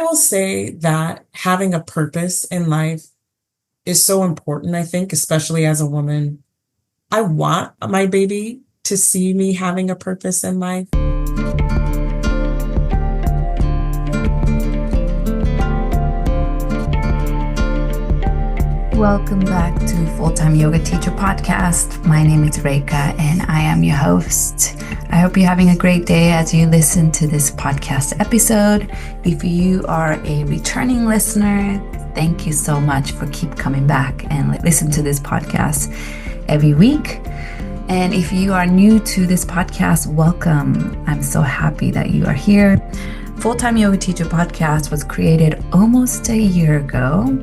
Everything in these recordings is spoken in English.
will say that having a purpose in life is so important, I think, especially as a woman. I want my baby to see me having a purpose in life. Welcome back to Full-Time Yoga Teacher Podcast. My name is Reika and I am your host. I hope you're having a great day as you listen to this podcast episode. If you are a returning listener, thank you so much for keep coming back and listen to this podcast every week. And if you are new to this podcast, welcome. I'm so happy that you are here. Full-Time Yoga Teacher Podcast was created almost a year ago.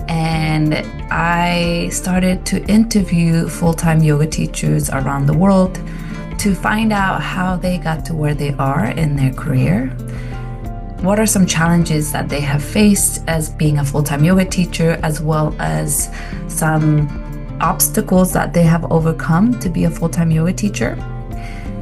And I started to interview full-time yoga teachers around the world to find out how they got to where they are in their career. What are some challenges that they have faced as being a full-time yoga teacher, as well as some obstacles that they have overcome to be a full-time yoga teacher.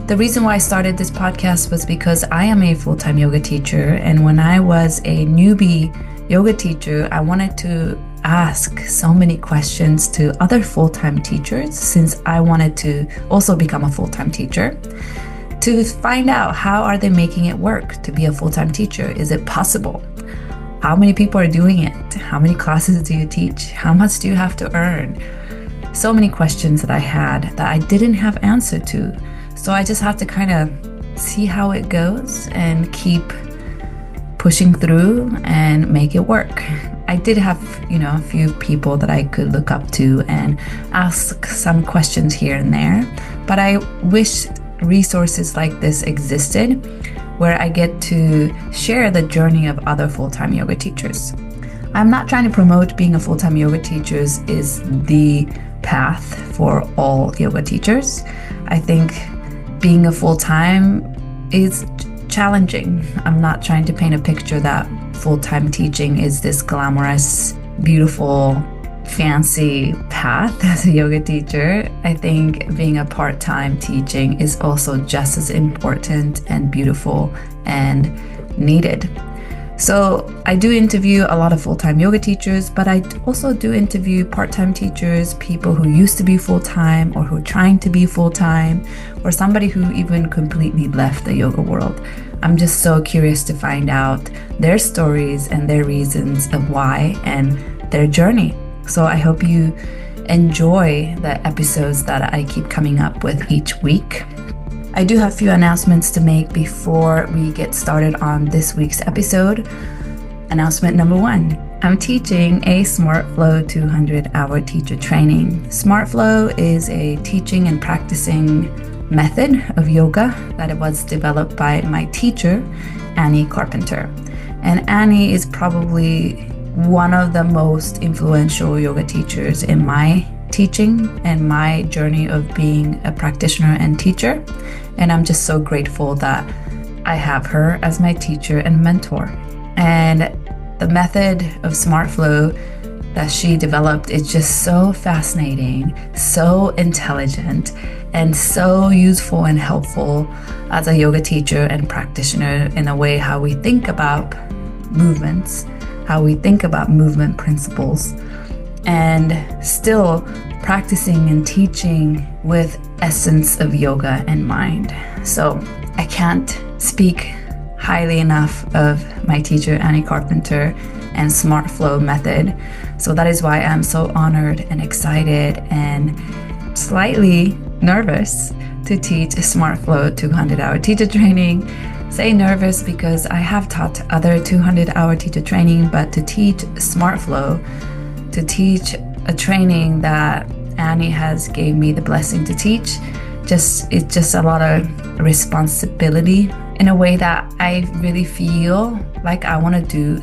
The reason why I started this podcast was because I am a full-time yoga teacher, and when I was a newbie yoga teacher, I wanted to ask so many questions to other full-time teachers, since I wanted to also become a full-time teacher, to find out how are they making it work to be a full-time teacher. Is it possible? How many people are doing it? How many classes do you teach? How much do you have to earn? So many questions that I had that I didn't have answer to. So I just have to kind of see how it goes and keep pushing through and make it work. I did have, a few people that I could look up to and ask some questions here and there, but I wish resources like this existed where I get to share the journey of other full-time yoga teachers. I'm not trying to promote being a full-time yoga teacher is the path for all yoga teachers. I think being a full-time is challenging. I'm not trying to paint a picture that full-time teaching is this glamorous, beautiful, fancy path as a yoga teacher. I think being a part-time teaching is also just as important and beautiful and needed. So I do interview a lot of full-time yoga teachers, but I also do interview part-time teachers, people who used to be full-time or who are trying to be full-time, or somebody who even completely left the yoga world. I'm just so curious to find out their stories and their reasons of why and their journey. So I hope you enjoy the episodes that I keep coming up with each week. I do have a few announcements to make before we get started on this week's episode. Announcement number 1, I'm teaching a SmartFlow 200-hour teacher training. SmartFlow is a teaching and practicing method of yoga that it was developed by my teacher, Annie Carpenter. And Annie is probably one of the most influential yoga teachers in my teaching and my journey of being a practitioner and teacher. And I'm just so grateful that I have her as my teacher and mentor. And the method of SmartFlow that she developed is just so fascinating, so intelligent, and so useful and helpful as a yoga teacher and practitioner in a way how we think about movements, how we think about movement principles, and still practicing and teaching with essence of yoga in mind. So I can't speak highly enough of my teacher, Annie Carpenter, and SmartFlow method. So that is why I'm so honored and excited and slightly nervous to teach a SmartFlow 200-hour teacher training. Say nervous because I have taught other 200-hour teacher training, but to teach SmartFlow, to teach a training that Annie has gave me the blessing to teach, it's just a lot of responsibility in a way that I really feel like I want to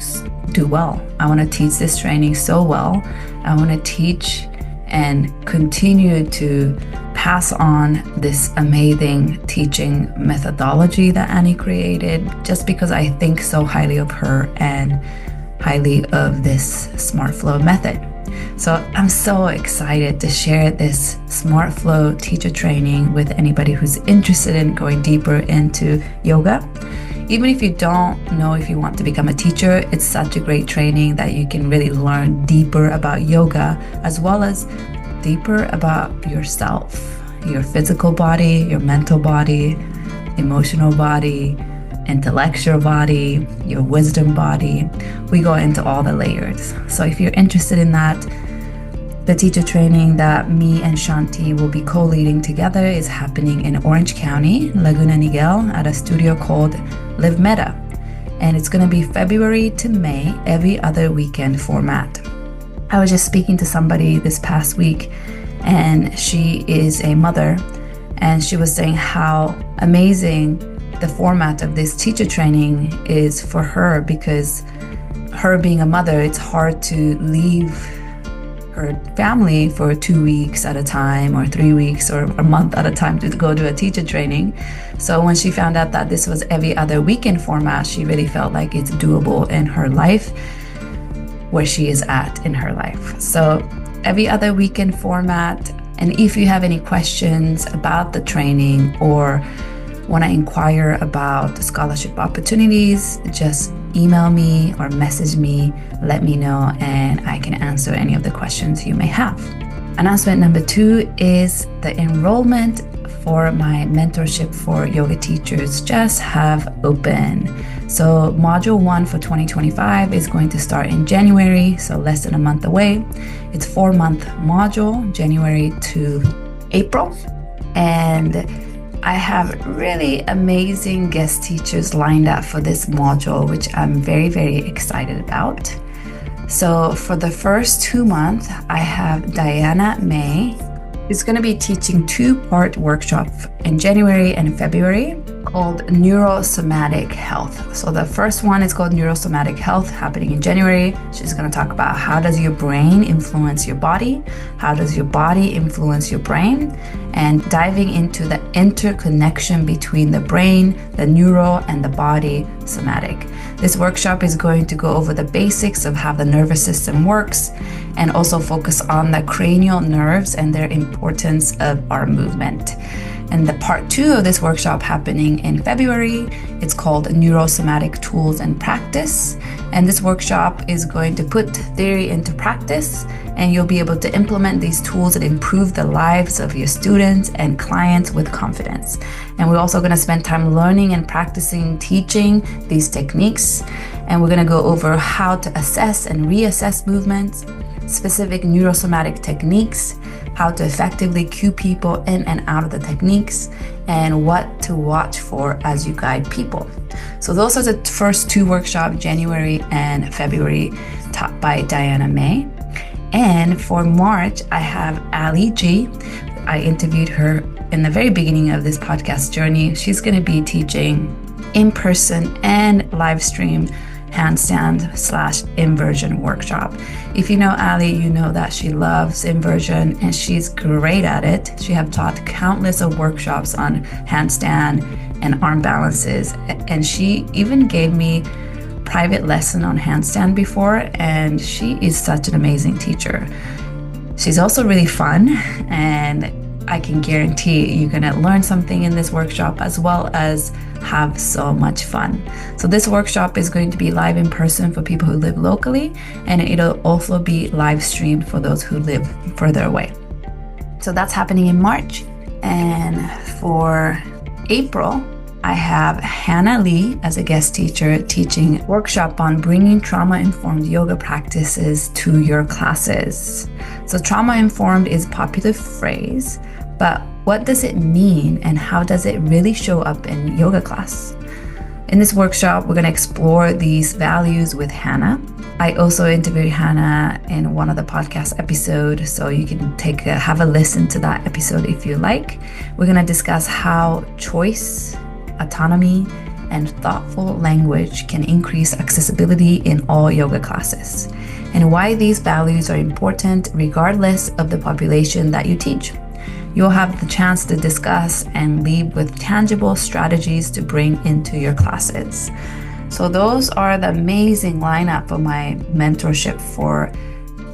do well. I want to teach this training so well. I want to teach and continue to pass on this amazing teaching methodology that Annie created, just because I think so highly of her and highly of this SmartFlow method. So I'm so excited to share this SmartFlow teacher training with anybody who's interested in going deeper into yoga. even if you don't know if you want to become a teacher, it's such a great training that you can really learn deeper about yoga, as well as deeper about yourself, your physical body, your mental body, emotional body, intellectual body, your wisdom body. We go into all the layers. So if you're interested in that, the teacher training that me and Shanti will be co-leading together is happening in Orange County, Laguna Niguel, at a studio called Live Meta. And it's going to be February to May, every other weekend format. I was just speaking to somebody this past week, and she is a mother, and she was saying how amazing the format of this teacher training is for her, because her being a mother, it's hard to leave her family for 2 weeks at a time, or 3 weeks, or a month at a time to go to a teacher training. So when she found out that this was every other weekend format, she really felt like it's doable in her life, where she is at in her life. So every other weekend format. And if you have any questions about the training or want to inquire about scholarship opportunities, just email me or message me, let me know, and I can answer any of the questions you may have. Announcement number 2 is the enrollment for my mentorship for yoga teachers just have opened. So module 1 for 2025 is going to start in January, so less than a month away. It's 4-month module, January to April. And I have really amazing guest teachers lined up for this module, which I'm very, very excited about. So for the first 2 months, I have Diana May, who's going to be teaching 2-part workshop in January and February called Neurosomatic Health. So the first one is called Neurosomatic Health, happening in January. She's going to talk about how does your brain influence your body, how does your body influence your brain, and diving into the interconnection between the brain, the neuro, and the body somatic. This workshop is going to go over the basics of how the nervous system works, and also focus on the cranial nerves and their importance of our movement. And the part 2 of this workshop happening in February, it's called Neurosomatic Tools and Practice. And this workshop is going to put theory into practice, and you'll be able to implement these tools and improve the lives of your students and clients with confidence. And we're also going to spend time learning and practicing teaching these techniques. And we're going to go over how to assess and reassess movements, specific neurosomatic techniques, how to effectively cue people in and out of the techniques, and what to watch for as you guide people. So those are the first 2 workshops, January and February, taught by Diana May. And for March, I have Ali G. I interviewed her in the very beginning of this podcast journey. She's going to be teaching in person and live stream handstand/inversion workshop. If you know Ali, you know that she loves inversion and she's great at it. She have taught countless of workshops on handstand and arm balances, and she even gave me private lesson on handstand before, and she is such an amazing teacher. She's also really fun, and I can guarantee you're going to learn something in this workshop, as well as have so much fun. So this workshop is going to be live in person for people who live locally, and it'll also be live streamed for those who live further away. So that's happening in March. And for April, I have Hannah Lee as a guest teacher teaching workshop on bringing trauma-informed yoga practices to your classes. So trauma-informed is a popular phrase, but what does it mean and how does it really show up in yoga class? In this workshop, we're going to explore these values with Hannah. I also interviewed Hannah in one of the podcast episodes, so you can have a listen to that episode if you like. We're going to discuss how choice, autonomy, and thoughtful language can increase accessibility in all yoga classes, and why these values are important regardless of the population that you teach. You'll have the chance to discuss and leave with tangible strategies to bring into your classes. So those are the amazing lineup for my mentorship for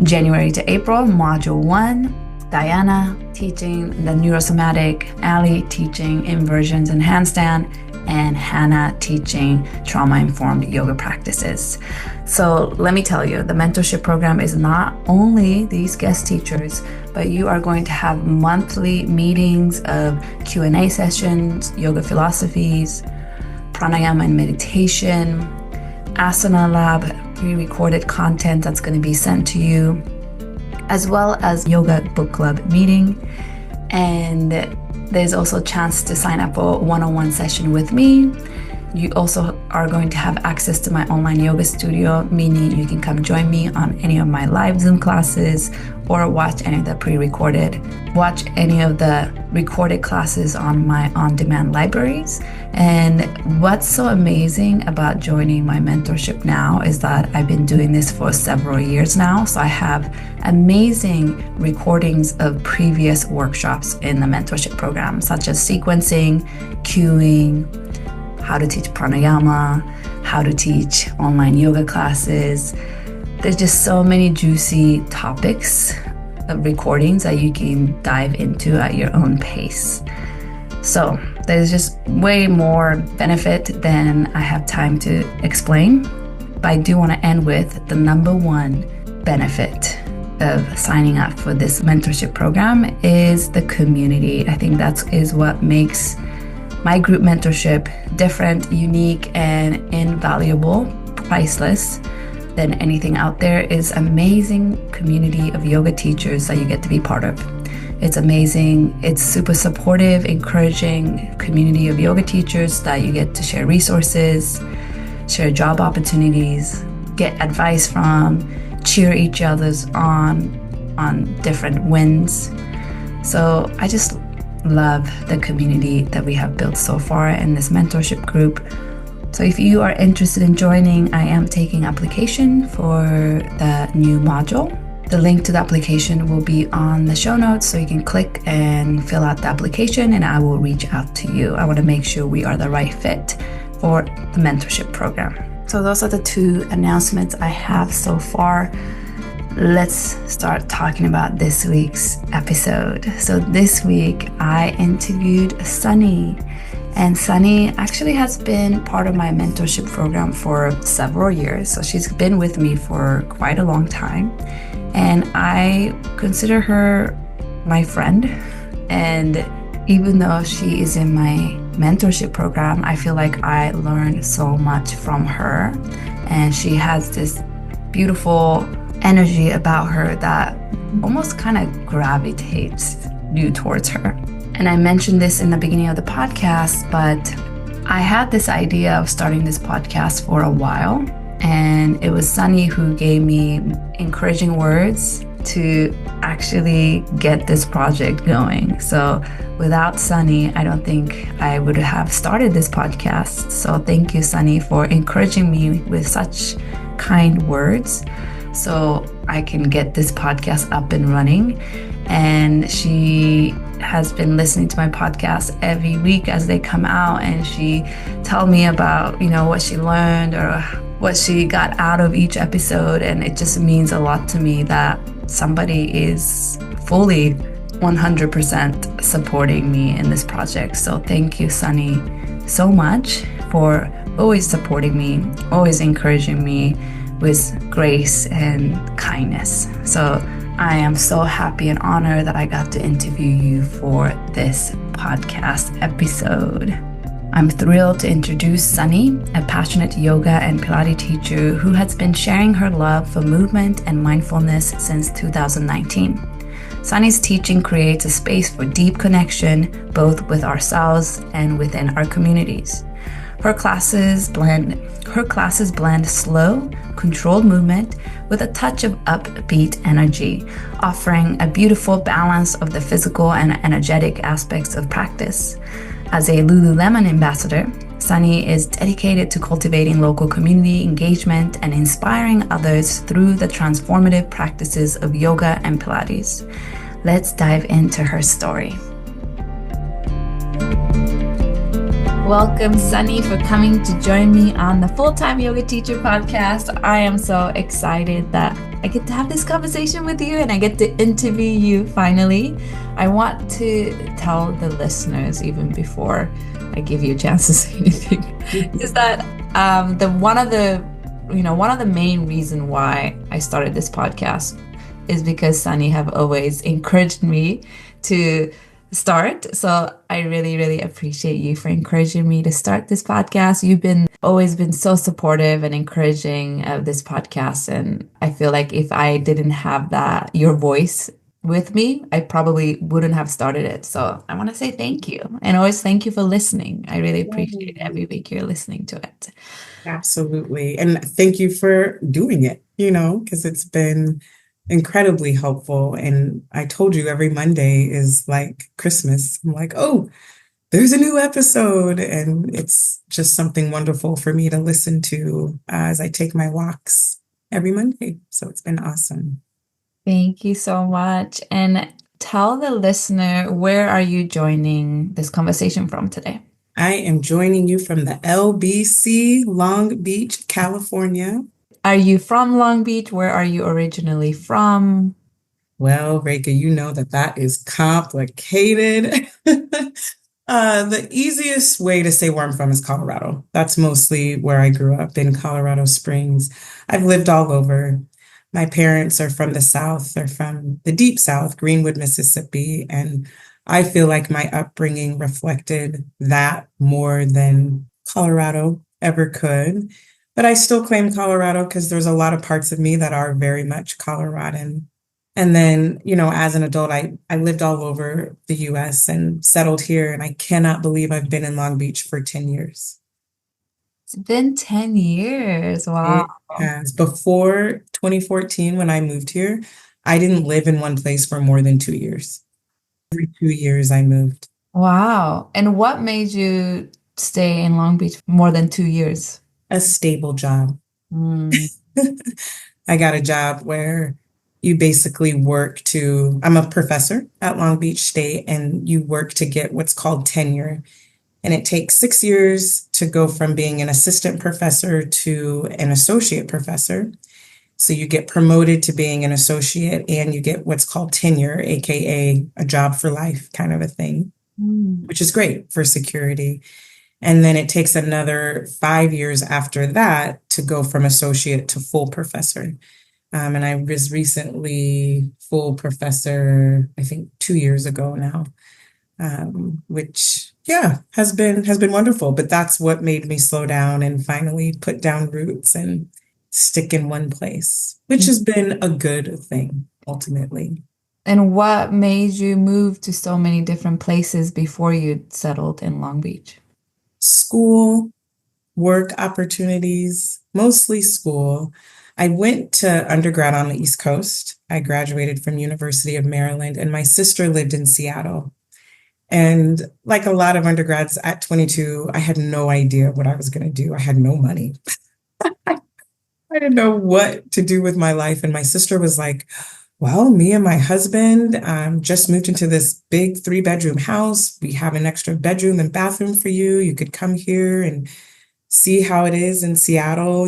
January to April. Module 1, Diana teaching the neurosomatic, Ali teaching inversions and handstand, and Hannah teaching trauma-informed yoga practices. So let me tell you, the mentorship program is not only these guest teachers, but you are going to have monthly meetings of Q&A sessions, yoga philosophies, pranayama and meditation, asana lab, pre-recorded content that's going to be sent to you, as well as yoga book club meeting. And there's also a chance to sign up for a one-on-one session with me. You also are going to have access to my online yoga studio, meaning you can come join me on any of my live Zoom classes or watch any of the recorded classes on my on-demand libraries. And what's so amazing about joining my mentorship now is that I've been doing this for several years now. So I have amazing recordings of previous workshops in the mentorship program, such as sequencing, cueing, how to teach pranayama, how to teach online yoga classes. There's just so many juicy topics of recordings that you can dive into at your own pace. So there's just way more benefit than I have time to explain. But I do want to end with the number one benefit of signing up for this mentorship program is the community. I think that is what makes my group mentorship different, unique, and invaluable, priceless than anything out there. Is amazing community of yoga teachers that you get to be part of. It's amazing. It's super supportive, encouraging community of yoga teachers that you get to share resources, share job opportunities, get advice from, cheer each other's on different wins. So I just love the community that we have built so far in this mentorship group. So if you are interested in joining, I am taking application for the new module. The link to the application will be on the show notes, so you can click and fill out the application and I will reach out to you. I want to make sure we are the right fit for the mentorship program. So those are the two announcements I have so far. Let's start talking about this week's episode. So this week I interviewed Sunny, and Sunny actually has been part of my mentorship program for several years. So she's been with me for quite a long time, and I consider her my friend. And even though she is in my mentorship program, I feel like I learned so much from her, and she has this beautiful energy about her that almost kind of gravitates you towards her. And I mentioned this in the beginning of the podcast, but I had this idea of starting this podcast for a while, and it was Sunny who gave me encouraging words to actually get this project going. So without Sunny, I don't think I would have started this podcast. So thank you, Sunny, for encouraging me with such kind words so I can get this podcast up and running. And she has been listening to my podcast every week as they come out, and she tell me about, what she learned or what she got out of each episode. And it just means a lot to me that somebody is fully 100% supporting me in this project. So thank you, Sunny, so much for always supporting me, always encouraging me with grace and kindness. So I am so happy and honored that I got to interview you for this podcast episode. I'm thrilled to introduce Sunny, a passionate yoga and Pilates teacher who has been sharing her love for movement and mindfulness since 2019. Sunny's teaching creates a space for deep connection, both with ourselves and within our communities. Her classes blend slow, controlled movement with a touch of upbeat energy, offering a beautiful balance of the physical and energetic aspects of practice. As a Lululemon ambassador, Sunny is dedicated to cultivating local community engagement and inspiring others through the transformative practices of yoga and Pilates. Let's dive into her story. Welcome, Sunny, for coming to join me on the Full-Time Yoga Teacher podcast. I am so excited that I get to have this conversation with you and I get to interview you finally. I want to tell the listeners, even before I give you a chance to say anything, is that the one of the main reason why I started this podcast is because Sunny have always encouraged me to start. So I really, really appreciate you for encouraging me to start this podcast. You've been always been so supportive and encouraging of this podcast. And I feel like if I didn't have that, your voice with me, I probably wouldn't have started it. So I want to say thank you. And always thank you for listening. I really appreciate every week you're listening to it. Absolutely. And thank you for doing it, because it's been incredibly helpful. And I told you every Monday is like Christmas. I'm like, oh, there's a new episode. And it's just something wonderful for me to listen to as I take my walks every Monday. So it's been awesome. Thank you so much. And tell the listener, where are you joining this conversation from today? I am joining you from the LBC, Long Beach, California. Are you from Long Beach? Where are you originally from? Well, Reka, you know that is complicated. The easiest way to say where I'm from is Colorado. That's mostly where I grew up in Colorado Springs. I've lived all over. My parents are from the South. They're from the deep South, Greenwood, Mississippi. And I feel like my upbringing reflected that more than Colorado ever could. But I still claim Colorado because there's a lot of parts of me that are very much Coloradan. And then, as an adult, I lived all over the US and settled here. And I cannot believe I've been in Long Beach for 10 years. It's been 10 years. Wow. It has. Before 2014, when I moved here, I didn't live in one place for more than 2 years. Every 2 years I moved. Wow. And what made you stay in Long Beach more than 2 years? A stable job. Mm. I got a job where you basically I'm a professor at Long Beach State, and you work to get what's called tenure. And it takes 6 years to go from being an assistant professor to an associate professor. So you get promoted to being an associate and you get what's called tenure, AKA a job for life kind of a thing, Mm. which is great for security. And then it takes another 5 years after that to go from associate to full professor. And I was recently full professor, I think 2 years ago now, which yeah, has been wonderful. But that's what made me slow down and finally put down roots and stick in one place, which has been a good thing ultimately. And what made you move to so many different places before you settled in Long Beach? School, work opportunities, mostly school. I went to undergrad on the East Coast. I graduated from University of Maryland, and my sister lived in Seattle. And like a lot of undergrads at 22, I had no idea what I was going to do. I had no money. I didn't know what to do with my life. And my sister was like, well, me and my husband just moved into this big 3-bedroom house. We have an extra bedroom and bathroom for you. You could come here and see how it is in Seattle.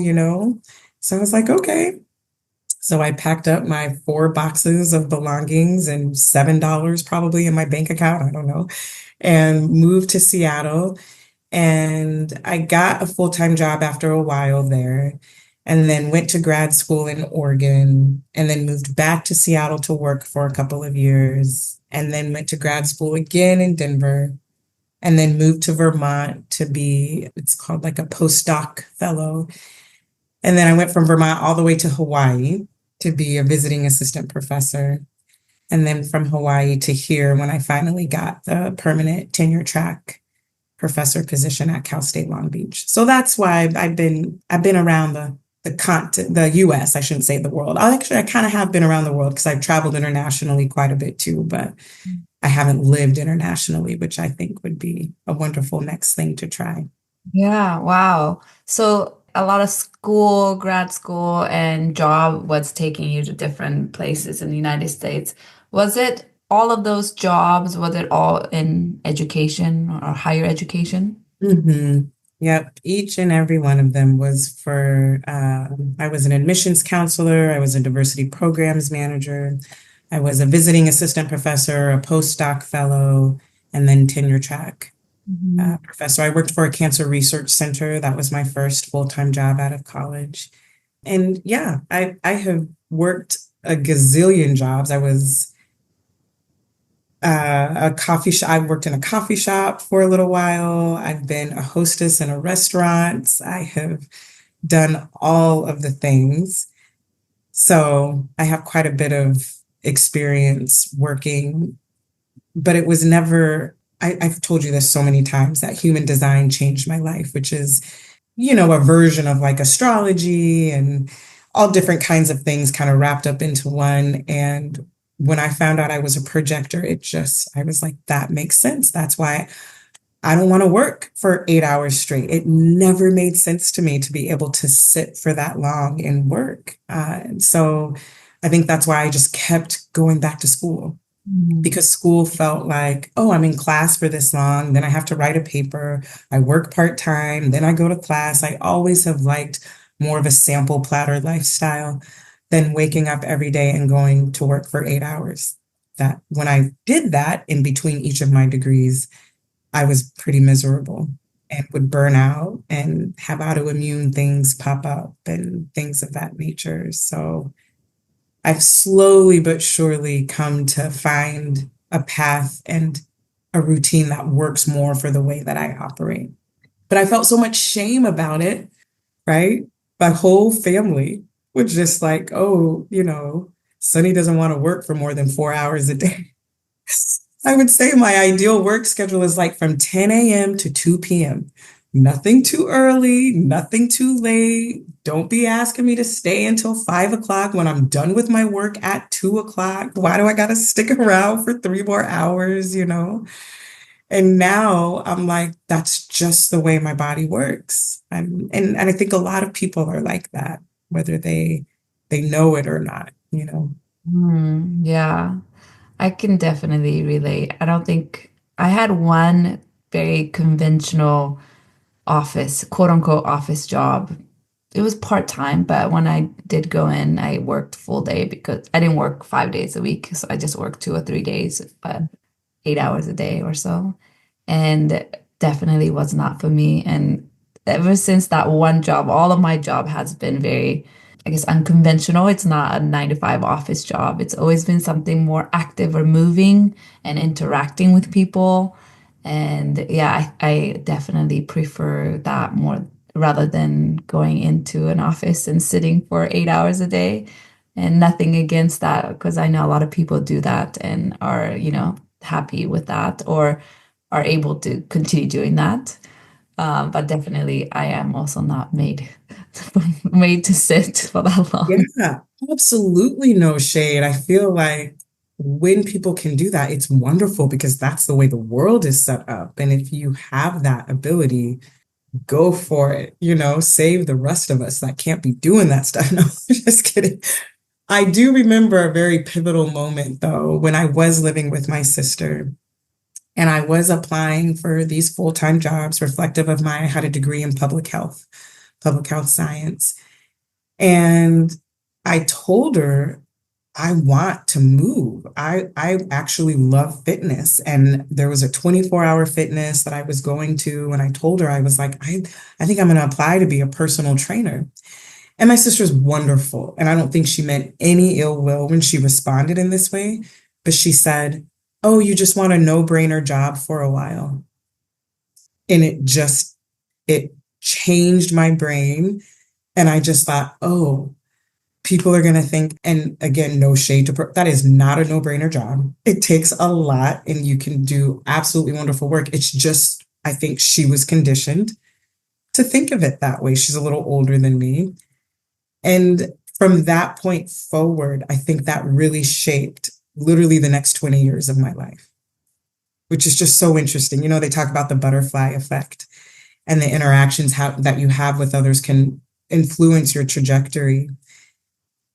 So I was like, okay. So I packed up my 4 boxes of belongings and $7 probably in my bank account. I don't know. And moved to Seattle. And I got a full-time job after a while there, and then went to grad school in Oregon, and then moved back to Seattle to work for a couple of years, and then went to grad school again in Denver, and then moved to Vermont to be, it's called like a postdoc fellow. And then I went from Vermont all the way to Hawaii to be a visiting assistant professor. And then from Hawaii to here when I finally got the permanent tenure track professor position at Cal State Long Beach. So that's why I've been around the US, I shouldn't say the world. I kind of have been around the world because I've traveled internationally quite a bit too, but I haven't lived internationally, which I think would be a wonderful next thing to try. Yeah, wow. So a lot of school, grad school, and job was taking you to different places in the United States. Was it all of those jobs, was it all in education or higher education? Mm-hmm. Yep. Each and every one of them was I was an admissions counselor. I was a diversity programs manager. I was a visiting assistant professor, a postdoc fellow, and then tenure track. Mhm. professor. I worked for a cancer research center. That was my first full-time job out of college. And yeah, I have worked a gazillion jobs. I was a coffee shop. I worked in a coffee shop for a little while. I've been a hostess in a restaurant. I have done all of the things. So I have quite a bit of experience working, but it was never, I've told you this so many times that human design changed my life, which is, a version of like astrology and all different kinds of things kind of wrapped up into one. And when I found out I was a projector, I was like, that makes sense. That's why I don't want to work for 8 hours straight. It never made sense to me to be able to sit for that long and work. And so I think that's why I just kept going back to school Mhm. because school felt like, oh, I'm in class for this long, then I have to write a paper. I work part-time, then I go to class. I always have liked more of a sample platter lifestyle than waking up every day and going to work for 8 hours. That when I did that in between each of my degrees, I was pretty miserable and would burn out and have autoimmune things pop up and things of that nature. So I've slowly but surely come to find a path and a routine that works more for the way that I operate. But I felt so much shame about it, right? My whole family was just like, oh, Sonny doesn't want to work for more than 4 hours a day. I would say my ideal work schedule is like from 10 a.m. to 2 p.m. Nothing too early, nothing too late. Don't be asking me to stay until 5 o'clock when I'm done with my work at 2 o'clock. Why do I got to stick around for 3 more hours? And now I'm like, that's just the way my body works. And I think a lot of people are like that, whether they know it or not. Yeah, I can definitely relate. I don't think I had one very conventional office, quote unquote, office job. It was part-time, but when I did go in, I worked full day because I didn't work 5 days a week. So I just worked 2 or 3 days, but 8 hours a day or so. And definitely was not for me. And ever since that one job, all of my job has been very, I guess, unconventional. It's not a 9 to 5 office job. It's always been something more active or moving and interacting with people. And yeah, I definitely prefer that more rather than going into an office and sitting for 8 hours a day. And nothing against that, because I know a lot of people do that and are, happy with that or are able to continue doing that. But definitely, I am also not made made to sit for that long. Yeah, absolutely no shade. I feel like when people can do that, it's wonderful because that's the way the world is set up. And if you have that ability, go for it, save the rest of us that can't be doing that stuff. No, just kidding. I do remember a very pivotal moment though, when I was living with my sister and I was applying for these full-time jobs reflective of I had a degree in public health science. And I told her I want to move. I actually love fitness. And there was a 24-hour fitness that I was going to. And I told her, I was like, I think I'm going to apply to be a personal trainer. And my sister's wonderful. And I don't think she meant any ill will when she responded in this way. But she said, oh, you just want a no-brainer job for a while. And it changed my brain. And I just thought, oh, people are going to think, and again, no shade that is not a no-brainer job. It takes a lot and you can do absolutely wonderful work. It's just, I think she was conditioned to think of it that way. She's a little older than me. And from that point forward, I think that really shaped literally the next 20 years of my life, which is just so interesting. They talk about the butterfly effect and the interactions that you have with others can influence your trajectory.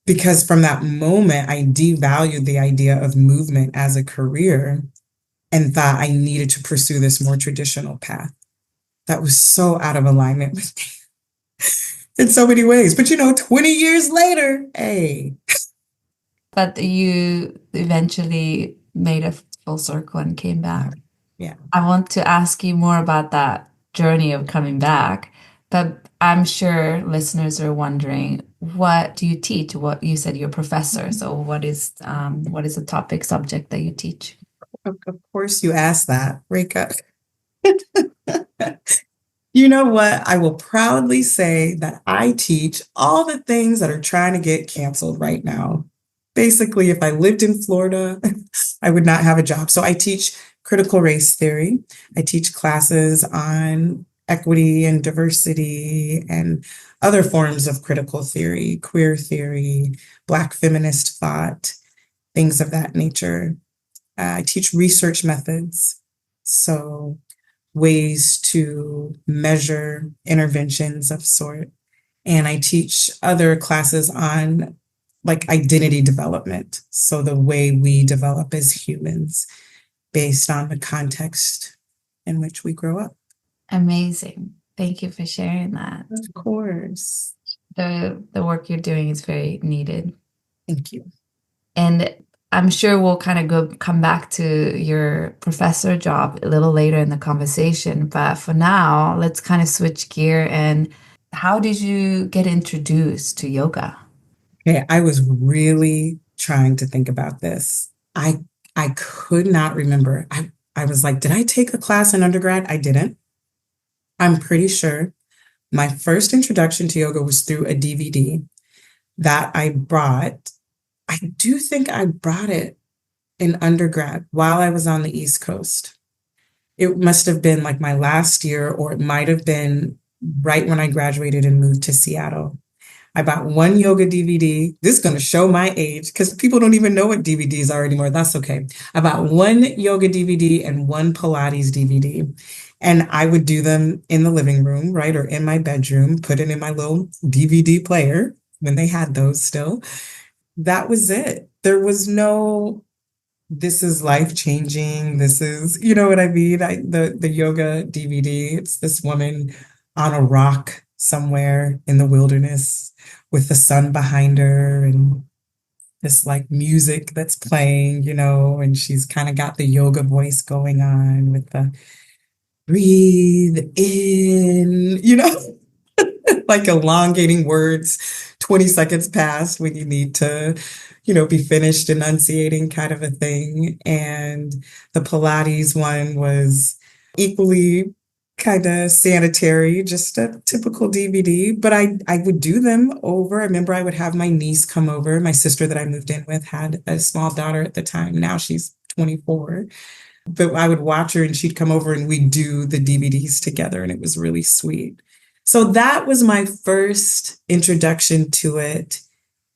Because from that moment, I devalued the idea of movement as a career and thought I needed to pursue this more traditional path that was so out of alignment with me in so many ways. But 20 years later, hey, But you eventually made a full circle and came back. Yeah. I want to ask you more about that journey of coming back, but I'm sure listeners are wondering, what do you teach? What you said you're a professor, so what is the topic subject that you teach? Of course, you asked that, Rika. You know what? I will proudly say that I teach all the things that are trying to get canceled right now. Basically, if I lived in Florida, I would not have a job. So I teach critical race theory. I teach classes on equity and diversity and other forms of critical theory, queer theory, Black feminist thought, things of that nature. I teach research methods. So ways to measure interventions of sort. And I teach other classes on like identity development. So the way we develop as humans based on the context in which we grow up. Amazing. Thank you for sharing that. Of course. The work you're doing is very needed. Thank you. And I'm sure we'll kind of come back to your professor job a little later in the conversation. But for now, let's kind of switch gear. And how did you get introduced to yoga? Okay, I was really trying to think about this. I could not remember. I was like, did I take a class in undergrad? I didn't. I'm pretty sure my first introduction to yoga was through a DVD that I brought. I do think I brought it in undergrad while I was on the East Coast. It must have been like my last year, or it might have been right when I graduated and moved to Seattle. I bought one yoga DVD. This is going to show my age because people don't even know what DVDs are anymore. That's okay. I bought one yoga DVD and one Pilates DVD. And I would do them in the living room, right? Or in my bedroom, put it in my little DVD player when they had those still. That was it. There was no, this is life changing. This is, you know what I mean? The yoga DVD, it's this woman on a rock somewhere in the wilderness with the sun behind her and this like music that's playing, and she's kind of got the yoga voice going on with the breathe in, like elongating words 20 seconds past when you need to, be finished enunciating kind of a thing. And the Pilates one was equally kind of sanitary, just a typical DVD, but I would do them over. I remember I would have my niece come over. My sister that I moved in with had a small daughter at the time. Now she's 24. But I would watch her and she'd come over and we'd do the DVDs together and it was really sweet. So that was my first introduction to it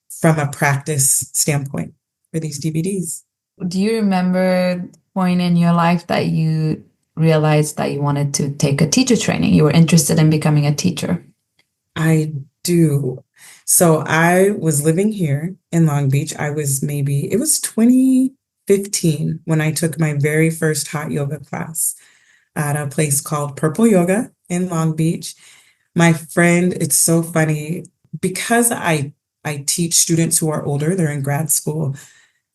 from a practice standpoint for these DVDs. Do you remember a point in your life that you realized that you wanted to take a teacher training? You were interested in becoming a teacher? I do. So I was living here in Long Beach. It was 2015 when I took my very first hot yoga class at a place called Purple Yoga in Long Beach. My friend, it's so funny because I teach students who are older, they're in grad school.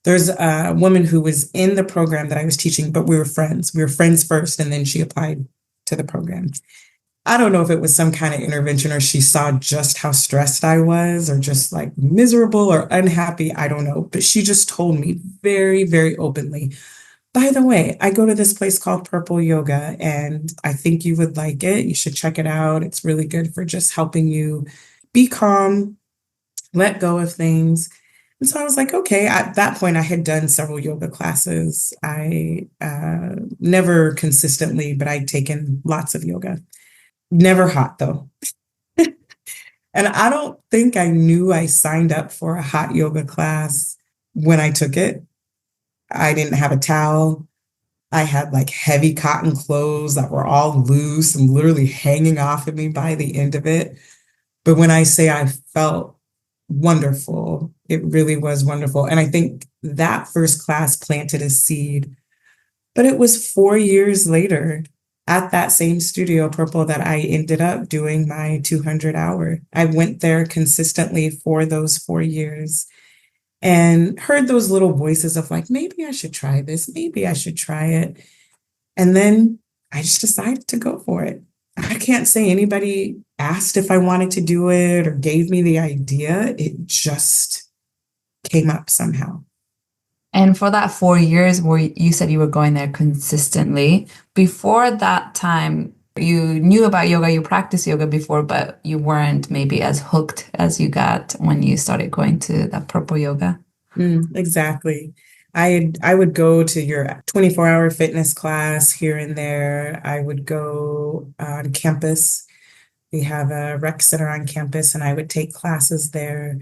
There's a woman who was in the program that I was teaching, but we were friends. We were friends first, and then she applied to the program. I don't know if it was some kind of intervention or she saw just how stressed I was or just like miserable or unhappy. I don't know. But she just told me very, very openly, by the way, I go to this place called Purple Yoga and I think you would like it. You should check it out. It's really good for just helping you be calm, let go of things. And so I was like, okay, at that point, I had done several yoga classes. I never consistently, but I'd taken lots of yoga. Never hot though. And I don't think I knew I signed up for a hot yoga class when I took it. I didn't have a towel. I had like heavy cotton clothes that were all loose and literally hanging off of me by the end of it. But when I say I felt wonderful, it really was wonderful. And I think that first class planted a seed. But it was 4 years later at that same studio, Purple, that I ended up doing my 200 hour. I went there consistently for those 4 years and heard those little voices of like, maybe I should try this, maybe I should try it. And then I just decided to go for it. I can't say anybody asked if I wanted to do it or gave me the idea. It just came up somehow. And for that 4 years where you said you were going there consistently, before that time, you knew about yoga, you practiced yoga before, but you weren't maybe as hooked as you got when you started going to that purple yoga. Exactly. I would go to your 24-hour fitness class here and there. I would go on campus. We have a rec center on campus, and I would take classes there.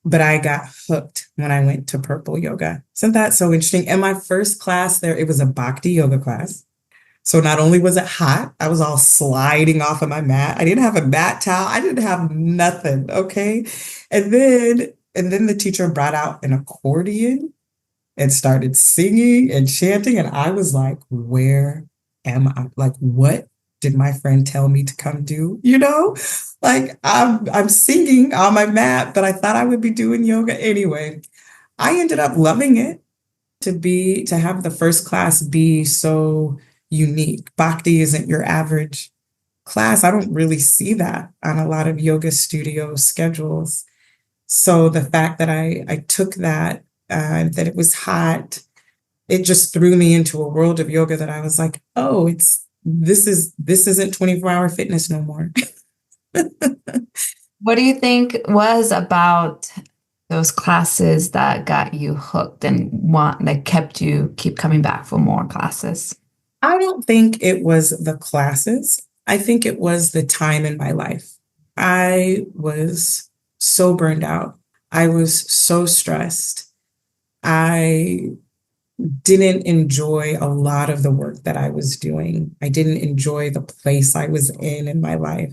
But I got hooked when I went to Purple Yoga. Isn't that so interesting? And my first class there, it was a Bhakti yoga class. So not only was it hot, I was all sliding off of my mat. I didn't have a mat towel. I didn't have nothing. Okay. And then the teacher brought out an accordion and started singing and chanting. And I was like, where am I? Like, what did my friend tell me to come do? Like I'm singing on my mat, but I thought I would be doing yoga anyway. I ended up loving it to have the first class be so unique. Bhakti isn't your average class. I don't really see that on a lot of yoga studio schedules. So the fact that I took that, that it was hot, it just threw me into a world of yoga that I was like, oh, this isn't 24-hour fitness no more. What do you think was about those classes that got you hooked and kept you keep coming back for more classes? I don't think it was the classes. I think it was the time in my life. I was so burned out. I was so stressed. I didn't enjoy a lot of the work that I was doing. I didn't enjoy the place I was in my life.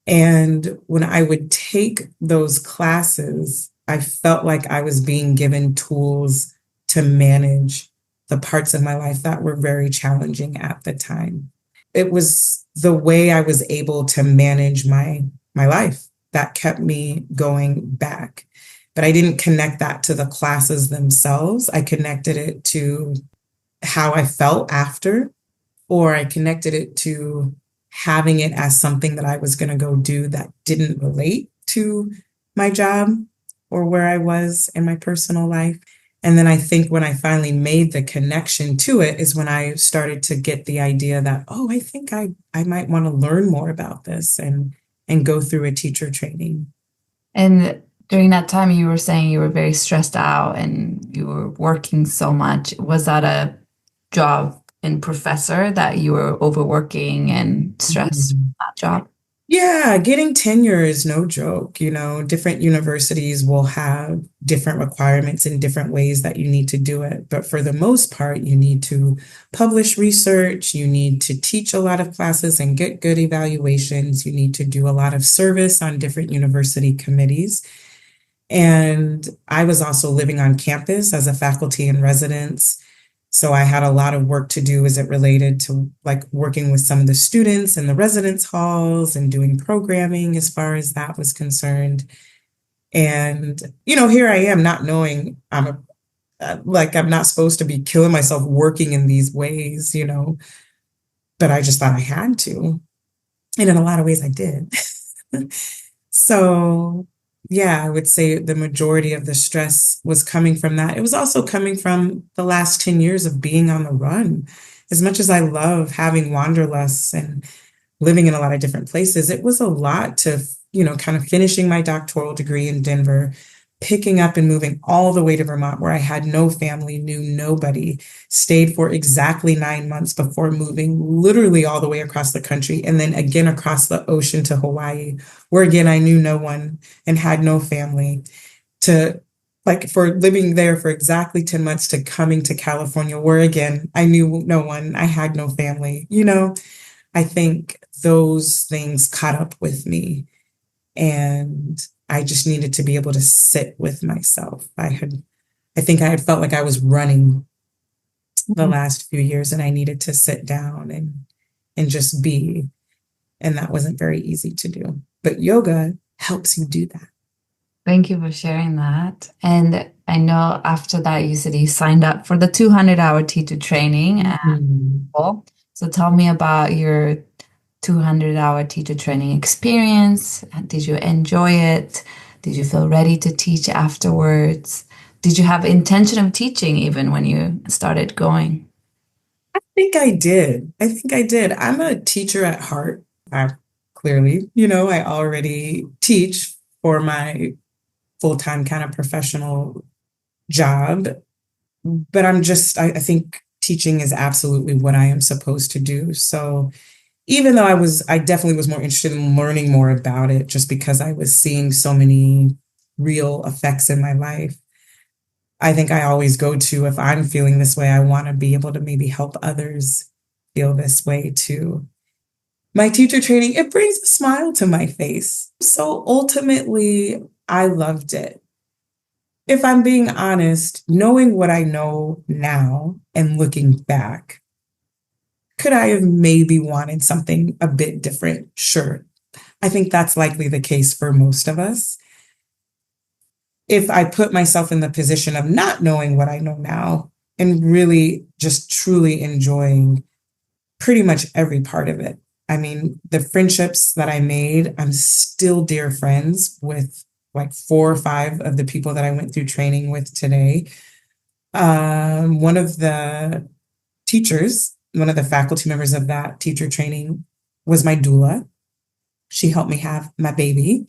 And when I would take those classes, I felt like I was being given tools to manage the parts of my life that were very challenging at the time. It was the way I was able to manage my life that kept me going back. But I didn't connect that to the classes themselves. I connected it to how I felt after, or I connected it to having it as something that I was going to go do that didn't relate to my job or where I was in my personal life. And then I think when I finally made the connection to it is when I started to get the idea that, oh, I think I might want to learn more about this and go through a teacher training. And during that time, you were saying you were very stressed out and you were working so much. Was that a job in professor that you were overworking and stressed from Mhm. that job? Yeah, getting tenure is no joke. Different universities will have different requirements in different ways that you need to do it. But for the most part, you need to publish research, you need to teach a lot of classes and get good evaluations, you need to do a lot of service on different university committees. And I was also living on campus as a faculty in residence. So I had a lot of work to do as it related to like working with some of the students in the residence halls and doing programming as far as that was concerned. And, here I am not knowing I'm not supposed to be killing myself working in these ways, but I just thought I had to. And in a lot of ways I did. So, yeah, I would say the majority of the stress was coming from that. It was also coming from the last 10 years of being on the run. As much as I love having wanderlusts and living in a lot of different places, it was a lot to, kind of finishing my doctoral degree in Denver, picking up and moving all the way to Vermont, where I had no family, knew nobody, stayed for exactly 9 months before moving literally all the way across the country, and then again across the ocean to Hawaii, where again I knew no one and had no family, to like for living there for exactly 10 months to coming to California, where again I knew no one, I had no family. I think those things caught up with me, and I just needed to be able to sit with myself. I think I had felt like I was running the last few years, and I needed to sit down and just be. And that wasn't very easy to do. But yoga helps you do that. Thank you for sharing that. And I know after that you said you signed up for the 200-hour teacher training. Mhm. So tell me about your 200-hour teacher training experience. Did you enjoy it? Did you feel ready to teach afterwards? Did you have intention of teaching even when you started going? I think I did. I think I did. I'm a teacher at heart. I clearly, I already teach for my full-time kind of professional job, but I think teaching is absolutely what I am supposed to do. So even though I definitely was more interested in learning more about it just because I was seeing so many real effects in my life. I think I always go to, if I'm feeling this way, I want to be able to maybe help others feel this way too. My teacher training, it brings a smile to my face. So ultimately, I loved it. If I'm being honest, knowing what I know now and looking back, could I have maybe wanted something a bit different? Sure. I think that's likely the case for most of us. If I put myself in the position of not knowing what I know now and really just truly enjoying pretty much every part of it. I mean, the friendships that I made, I'm still dear friends with like four or five of the people that I went through training with today. One of the teachers, one of the faculty members of that teacher training was my doula. She helped me have my baby.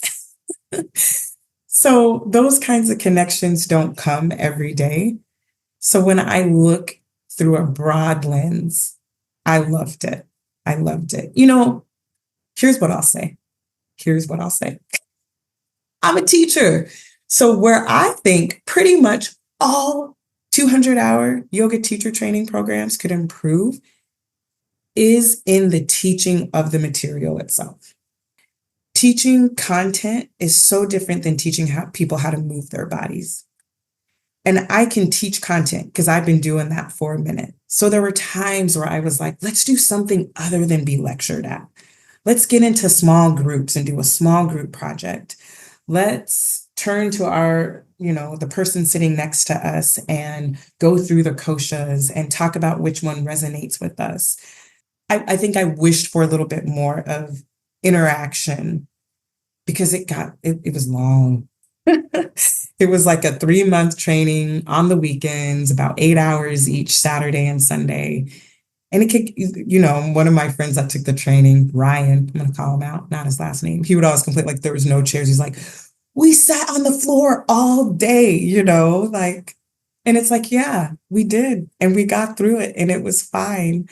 So those kinds of connections don't come every day. So when I look through a broad lens, I loved it. I loved it. Here's what I'll say. Here's what I'll say. I'm a teacher. So where I think pretty much all 200-hour yoga teacher training programs could improve is in the teaching of the material itself. Teaching content is so different than teaching people how to move their bodies. And I can teach content because I've been doing that for a minute. So there were times where I was like, let's do something other than be lectured at. Let's get into small groups and do a small group project. Let's turn to the person sitting next to us and go through the koshas and talk about which one resonates with us. I think I wished for a little bit more of interaction because it was long. It was like a 3-month training on the weekends, about 8 hours each Saturday and Sunday. And one of my friends that took the training, Ryan, I'm going to call him out, not his last name. He would always complain like there was no chairs. He's like, we sat on the floor all day, and it's like, yeah, we did. And we got through it and it was fine.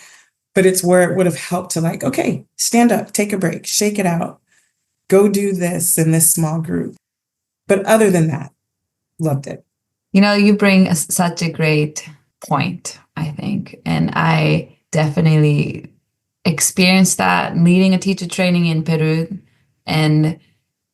But it's where it would have helped to like, okay, stand up, take a break, shake it out, go do this in this small group. But other than that, loved it. You bring such a great point, I think. And I definitely experienced that leading a teacher training in Peru. And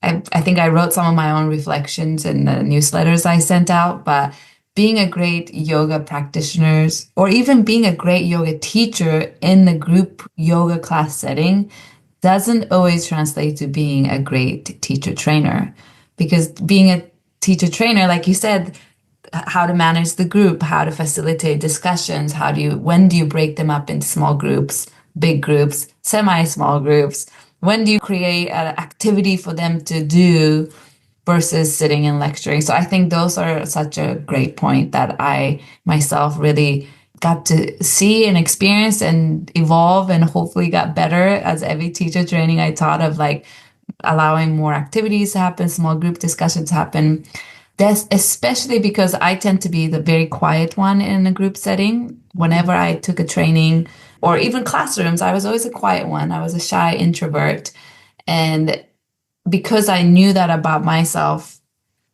I think I wrote some of my own reflections in the newsletters I sent out, but being a great yoga practitioner or even being a great yoga teacher in the group yoga class setting doesn't always translate to being a great teacher trainer. Because being a teacher trainer, like you said, how to manage the group, how to facilitate discussions, when do you break them up into small groups, big groups, semi-small groups? When do you create an activity for them to do versus sitting and lecturing? So I think those are such a great point that I myself really got to see and experience and evolve and hopefully got better as every teacher training I taught of like allowing more activities to happen, small group discussions happen. That's especially because I tend to be the very quiet one in a group setting. Whenever I took a training or even classrooms, I was always a quiet one. I was a shy introvert. And because I knew that about myself,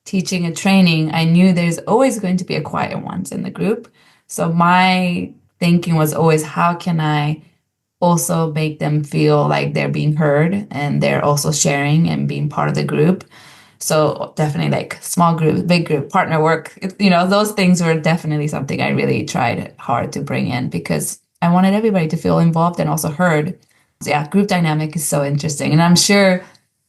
teaching a training, I knew there's always going to be a quiet ones in the group. So my thinking was always, how can I also make them feel like they're being heard and they're also sharing and being part of the group? So definitely like small group, big group, partner work, those things were definitely something I really tried hard to bring in because I wanted everybody to feel involved and also heard. So yeah, group dynamic is so interesting. And I'm sure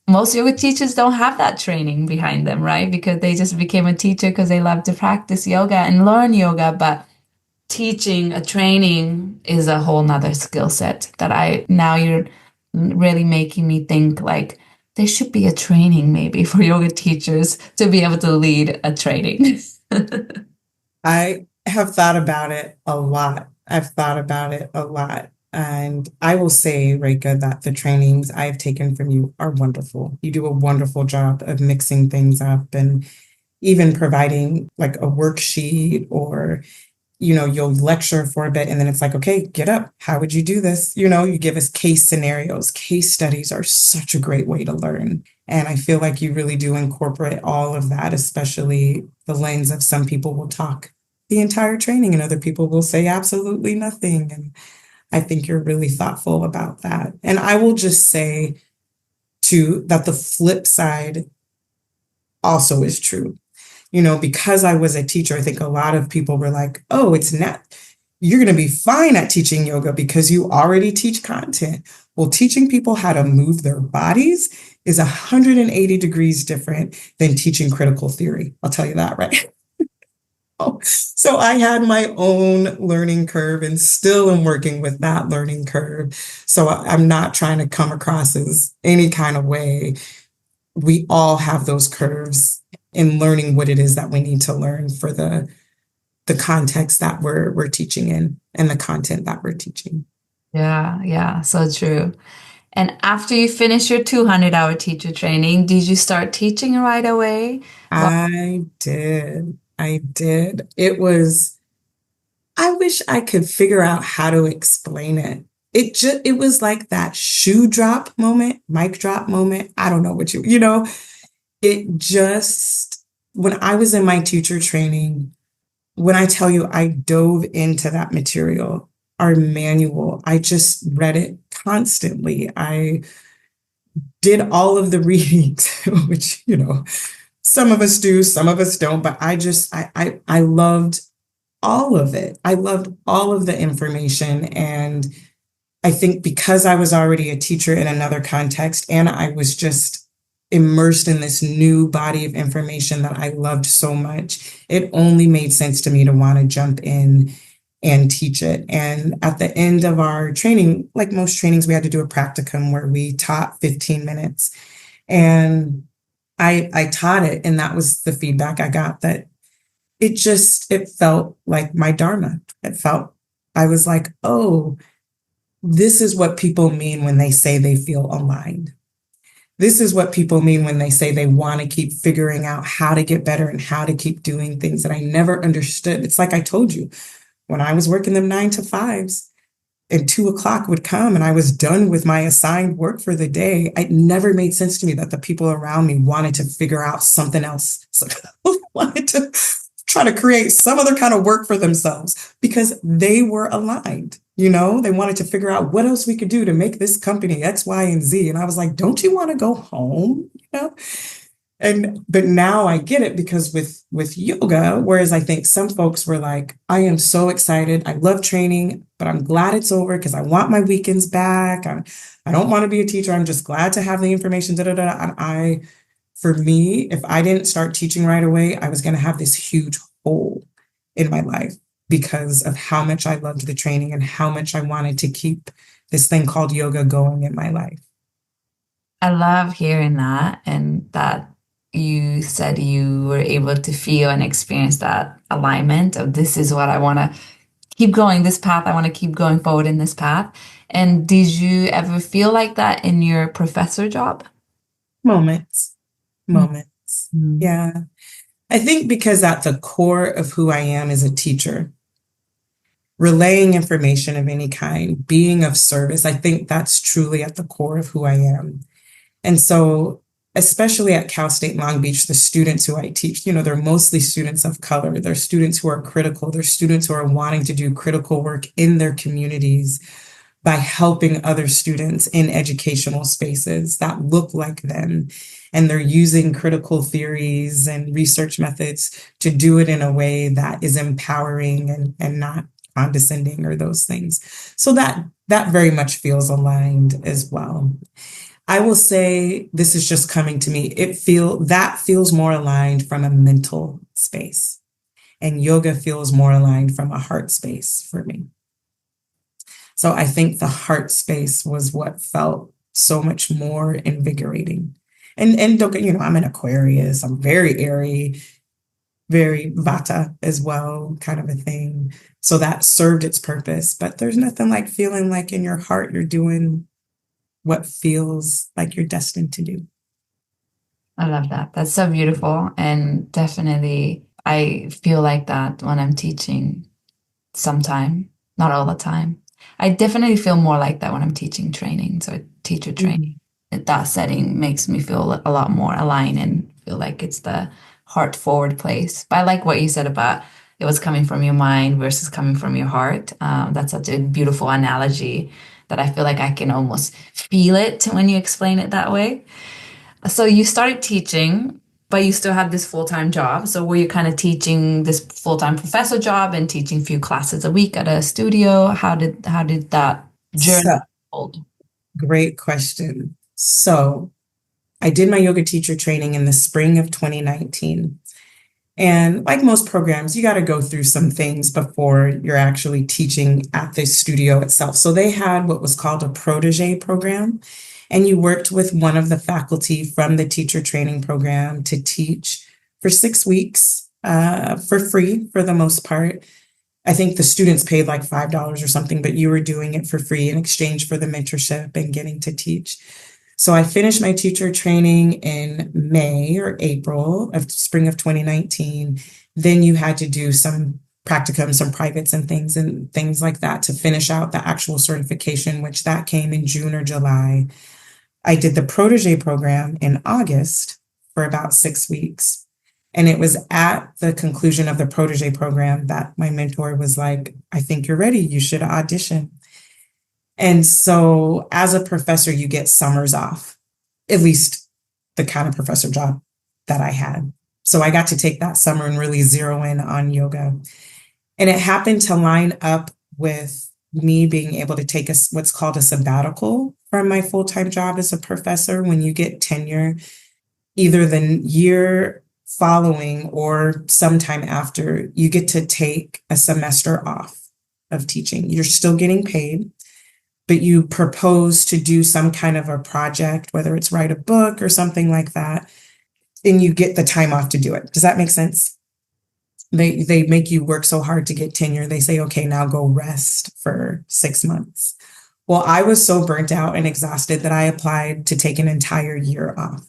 most yoga teachers don't have that training behind them, right? Because they just became a teacher because they love to practice yoga and learn yoga. But teaching a training is a whole nother skill set that I now you're really making me think like there should be a training maybe for yoga teachers to be able to lead a training. I have thought about it a lot. I've thought about it a lot. And I will say, Reka, that the trainings I've taken from you are wonderful. You do a wonderful job of mixing things up and even providing like a worksheet or, you'll lecture for a bit and then it's like, okay, get up. How would you do this? You give us case scenarios. Case studies are such a great way to learn. And I feel like you really do incorporate all of that, especially the lens of some people will talk the entire training and other people will say absolutely nothing. And I think you're really thoughtful about that. And I will just say too that the flip side also is true. Because I was a teacher, I think a lot of people were like, oh, it's not, you're going to be fine at teaching yoga because you already teach content. Well, teaching people how to move their bodies is 180 degrees different than teaching critical theory. I'll tell you that, right? So I had my own learning curve and still am working with that learning curve. So I'm not trying to come across as any kind of way. We all have those curves in learning what it is that we need to learn for the context that we're teaching in and the content that we're teaching. Yeah, yeah, so true. And after you finish your 200-hour teacher training, did you start teaching right away? Well, I did. I did. I wish I could figure out how to explain it. It was like that shoe drop moment, mic drop moment. I don't know what it just, when I was in my teacher training, when I tell you I dove into that material, our manual, I just read it constantly. I did all of the readings, which, some of us do, some of us don't, but I loved all of it. I loved all of the information. And I think because I was already a teacher in another context and I was just immersed in this new body of information that I loved so much, it only made sense to me to want to jump in and teach it. And at the end of our training, like most trainings, we had to do a practicum where we taught 15 minutes. And I taught it, and that was the feedback I got, that it felt like my dharma. I was like, oh, this is what people mean when they say they feel aligned. This is what people mean when they say they want to keep figuring out how to get better and how to keep doing things that I never understood. It's like I told you, when I was working them 9 to 5s and 2 o'clock would come and I was done with my assigned work for the day, it never made sense to me that the people around me wanted to figure out something else. So wanted to try to create some other kind of work for themselves because they were aligned. They wanted to figure out what else we could do to make this company X, Y, and Z. And I was like, don't you want to go home? But now I get it because with yoga, whereas I think some folks were like, I am so excited. I love training, but I'm glad it's over because I want my weekends back. I don't want to be a teacher. I'm just glad to have the information. Da, da, da. And for me, if I didn't start teaching right away, I was going to have this huge hole in my life because of how much I loved the training and how much I wanted to keep this thing called yoga going in my life. I love hearing that and that you said you were able to feel and experience that alignment of this is what I want to keep going this path. I want to keep going forward in this path. And did you ever feel like that in your professor job? Moments, moments. Mhm. Yeah. I think because at the core of who I am as a teacher, relaying information of any kind, being of service, I think that's truly at the core of who I am. And so, especially at Cal State Long Beach, the students who I teach, they're mostly students of color. They're students who are critical. They're students who are wanting to do critical work in their communities by helping other students in educational spaces that look like them. And they're using critical theories and research methods to do it in a way that is empowering and not condescending or those things. So that very much feels aligned as well. I will say this is just coming to me. That feels more aligned from a mental space, and yoga feels more aligned from a heart space for me. So I think the heart space was what felt so much more invigorating. And don't get, I'm an Aquarius. I'm very airy, very vata as well, kind of a thing. So that served its purpose. But there's nothing like feeling like in your heart you're doing what feels like you're destined to do. I love that. That's so beautiful. And definitely, I feel like that when I'm teaching sometime, not all the time. I definitely feel more like that when I'm teaching training. So teacher training, Mhm. that setting makes me feel a lot more aligned and feel like it's the heart forward place. But I like what you said about it was coming from your mind versus coming from your heart. That's such a beautiful analogy that I feel like I can almost feel it when you explain it that way. So you started teaching, but you still had this full-time job. So were you kind of teaching this full-time professor job and teaching a few classes a week at a studio? How did that journey So, unfold? great question. So, I did my yoga teacher training in the spring of 2019. And like most programs, you got to go through some things before you're actually teaching at the studio itself. So they had what was called a protege program, and you worked with one of the faculty from the teacher training program to teach for 6 weeks for free for the most part. I think the students paid like $5 or something, but you were doing it for free in exchange for the mentorship and getting to teach. So I finished my teacher training in May or April of spring of 2019. Then you had to do some practicum, some privates and things like that to finish out the actual certification, which that came in June or July. I did the protege program in August for about 6 weeks. And it was at the conclusion of the protege program that my mentor was like, I think you're ready. You should audition. And so, as a professor, you get summers off, at least the kind of professor job that I had. So, I got to take that summer and really zero in on yoga. And it happened to line up with me being able to take what's called a sabbatical from my full time job as a professor. When you get tenure, either the year following or sometime after, you get to take a semester off of teaching. You're still getting paid, but you propose to do some kind of a project, whether it's write a book or something like that, and you get the time off to do it. Does that make sense? They make you work so hard to get tenure. They say, okay, now go rest for 6 months. Well, I was so burnt out and exhausted that I applied to take an entire year off.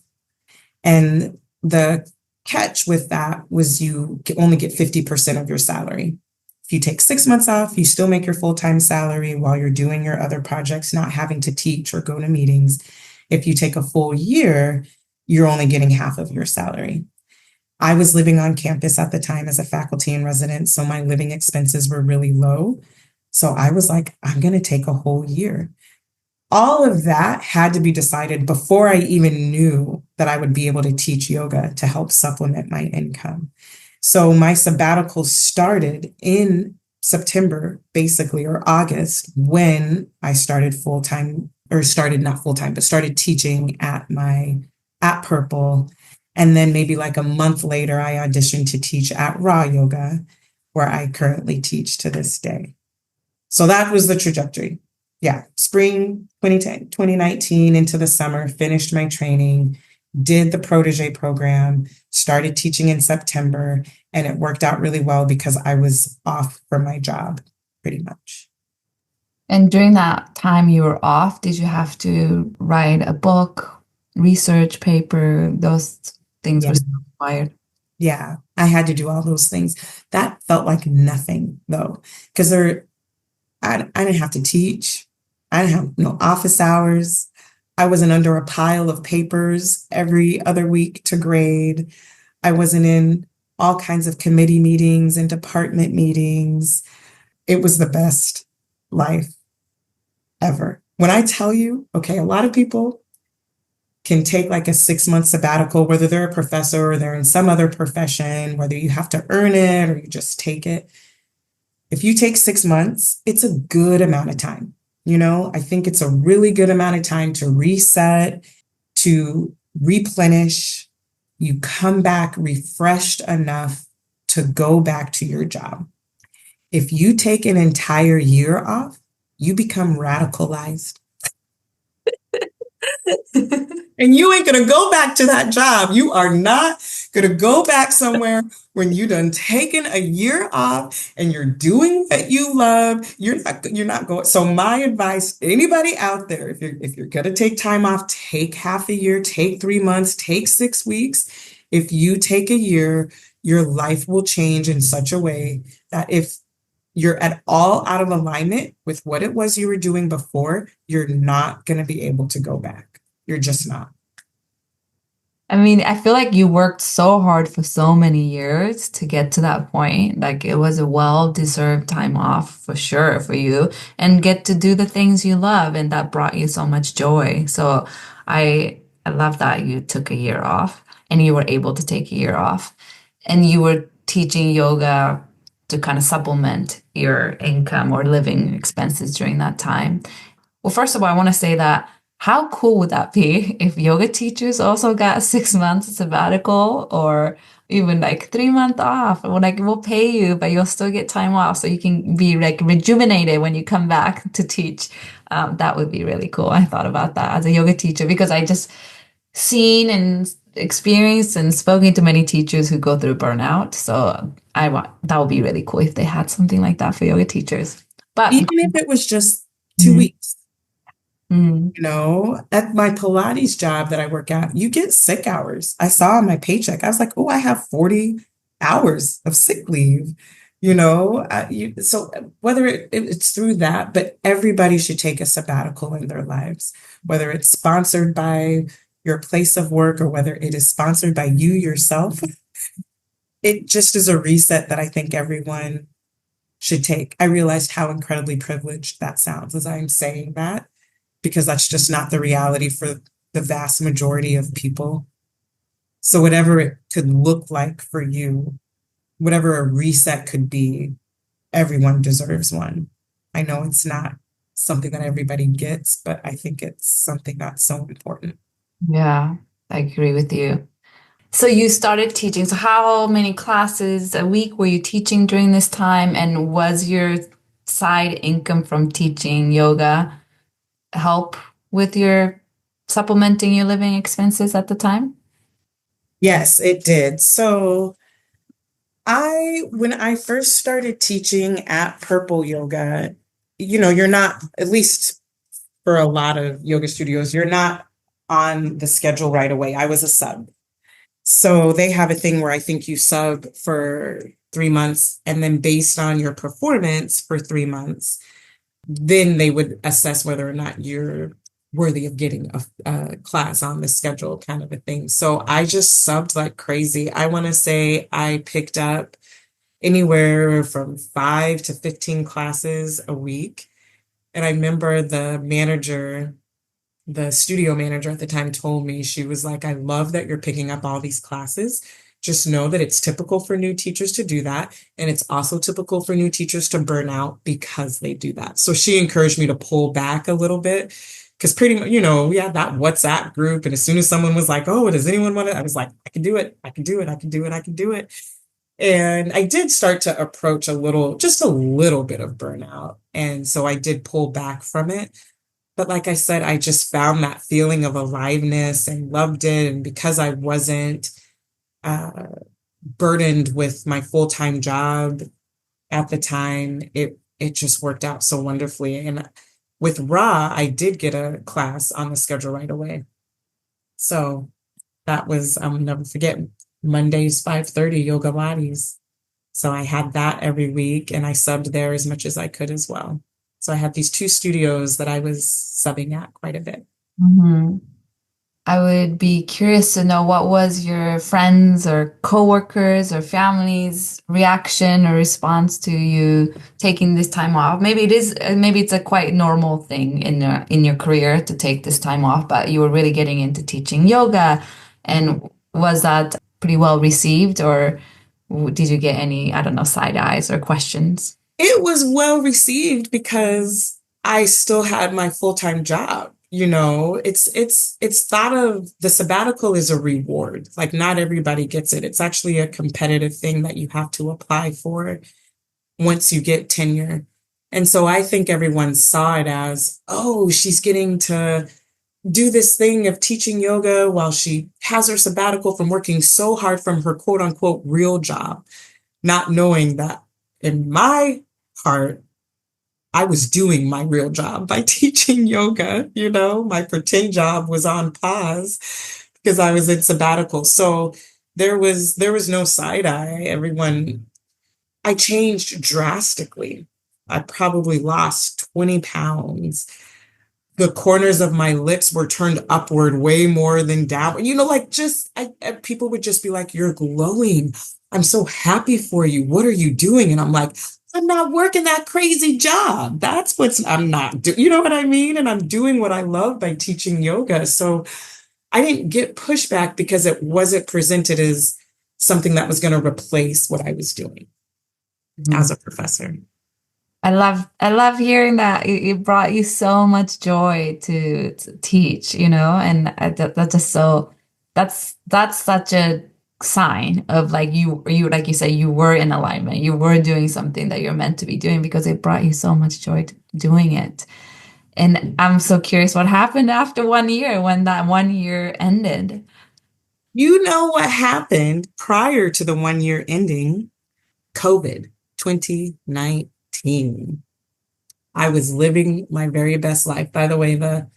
And the catch with that was you only get 50% of your salary. If you take 6 months off, you still make your full-time salary while you're doing your other projects, not having to teach or go to meetings. If you take a full year, you're only getting half of your salary. I was living on campus at the time as a faculty in residence, so my living expenses were really low. So I was like, I'm going to take a whole year. All of that had to be decided before I even knew that I would be able to teach yoga to help supplement my income. So my sabbatical started in September, basically, or August, when I started full time, or started not full time, but started teaching at Purple. And then maybe like a month later, I auditioned to teach at Raw Yoga, where I currently teach to this day. So that was the trajectory. Yeah, spring 2010, 2019 into the summer, finished my training, did the protege program, started teaching in September, and it worked out really well because I was off from my job pretty much. And during that time you were off, did you have to write a book, research paper? Those things Yeah. were still required. Yeah, I had to do all those things. That felt like nothing though, because I didn't have to teach. I didn't have no office hours. I wasn't under a pile of papers every other week to grade. I wasn't in all kinds of committee meetings and department meetings. It was the best life ever. When I tell you, okay, a lot of people can take like a 6 month sabbatical, whether they're a professor or they're in some other profession, whether you have to earn it or you just take it. If you take 6 months, it's a good amount of time. I think it's a really good amount of time to reset, to replenish. You come back refreshed enough to go back to your job. If you take an entire year off, you become radicalized. And you ain't gonna go back to that job. You are not gonna go back somewhere when you done taken a year off and you're doing what you love. You're not going. So my advice, anybody out there, if you're gonna take time off, take half a year, take 3 months, take 6 weeks. If you take a year, your life will change in such a way that if you're at all out of alignment with what it was you were doing before, you're not going to be able to go back. You're just not. I mean, I feel like you worked so hard for so many years to get to that point. Like it was a well-deserved time off for sure for you and get to do the things you love and that brought you so much joy. So I love that you took a year off and you were able to take a year off and you were teaching yoga to kind of supplement your income or living expenses during that time. Well, first of all, I want to say that how cool would that be if yoga teachers also got 6 months sabbatical or even like 3 month off? Or like we'll pay you, but you'll still get time off so you can be like rejuvenated when you come back to teach. That would be really cool. I thought about that as a yoga teacher because I just seen and experienced and spoken to many teachers who go through burnout. So I want that would be really cool if they had something like that for yoga teachers. But Even if it was just two mm, weeks, mm, at my Pilates job that I work at, you get sick hours. I saw on my paycheck, I was like, oh, I have 40 hours of sick leave. So whether it's through that, but everybody should take a sabbatical in their lives, whether it's sponsored by your place of work or whether it is sponsored by you yourself. It just is a reset that I think everyone should take. I realized how incredibly privileged that sounds as I'm saying that, because that's just not the reality for the vast majority of people. So, whatever it could look like for you, whatever a reset could be, everyone deserves one. I know it's not something that everybody gets, but I think it's something that's so important. yeah, I agree with you. So you started teaching. So how many classes a week were you teaching during this time? And was your side income from teaching yoga help with your supplementing your living expenses at the time? Yes, it did. So, when I first started teaching at Purple Yoga, you're not, at least for a lot of yoga studios, you're not on the schedule right away. I was a sub. So they have a thing where I think you sub for 3 months and then based on your performance for 3 months, then they would assess whether or not you're worthy of getting a class on the schedule kind of a thing. So I just subbed like crazy. I want to say I picked up anywhere from 5 to 15 classes a week. And I remember the studio manager at the time told me, she was like, I love that you're picking up all these classes. Just know that it's typical for new teachers to do that. And it's also typical for new teachers to burn out because they do that. So she encouraged me to pull back a little bit because pretty much, we had that WhatsApp group. And as soon as someone was like, oh, does anyone want to? I was like, I can do it. I can do it. I can do it. I can do it. And I did start to approach just a little bit of burnout. And so I did pull back from it. But like I said, I just found that feeling of aliveness and loved it. And because I wasn't uh, burdened with my full-time job at the time, it just worked out so wonderfully. And with Ra, I did get a class on the schedule right away. So that was, I'll never forget, Mondays, 5:30 yoga bodies. So I had that every week and I subbed there as much as I could as well. So I had these two studios that I was subbing at quite a bit. Mhm. I would be curious to know what was your friends or coworkers or family's reaction or response to you taking this time off. Maybe it's a quite normal thing in your career to take this time off, but you were really getting into teaching yoga. And was that pretty well received, or did you get any, I don't know, side eyes or questions? It was well received because I still had my full-time job. It's thought of the sabbatical as a reward. Like not everybody gets it. It's actually a competitive thing that you have to apply for once you get tenure. And so I think everyone saw it as, oh, she's getting to do this thing of teaching yoga while she has her sabbatical from working so hard from her quote unquote real job, not knowing that in my heart, I was doing my real job by teaching yoga. My pretend job was on pause because I was in sabbatical. So there was no side eye. I changed drastically. I probably lost 20 pounds. The corners of my lips were turned upward way more than down. Like people would just be like, "You're glowing. I'm so happy for you. What are you doing?" And I'm like, "I'm not working that crazy job. I'm not doing, you know what I mean? And I'm doing what I love by teaching yoga." So I didn't get pushback because it wasn't presented as something that was going to replace what I was doing as Mhm. a professor. I love hearing that it brought you so much joy to teach, and that's just so that's such a sign of like you like you say you were in alignment, you were doing something that you're meant to be doing because it brought you so much joy doing it. And I'm so curious what happened after 1 year when that 1 year ended. You know what happened prior to the 1 year ending? COVID 2019. I was living my very best life. By the way, the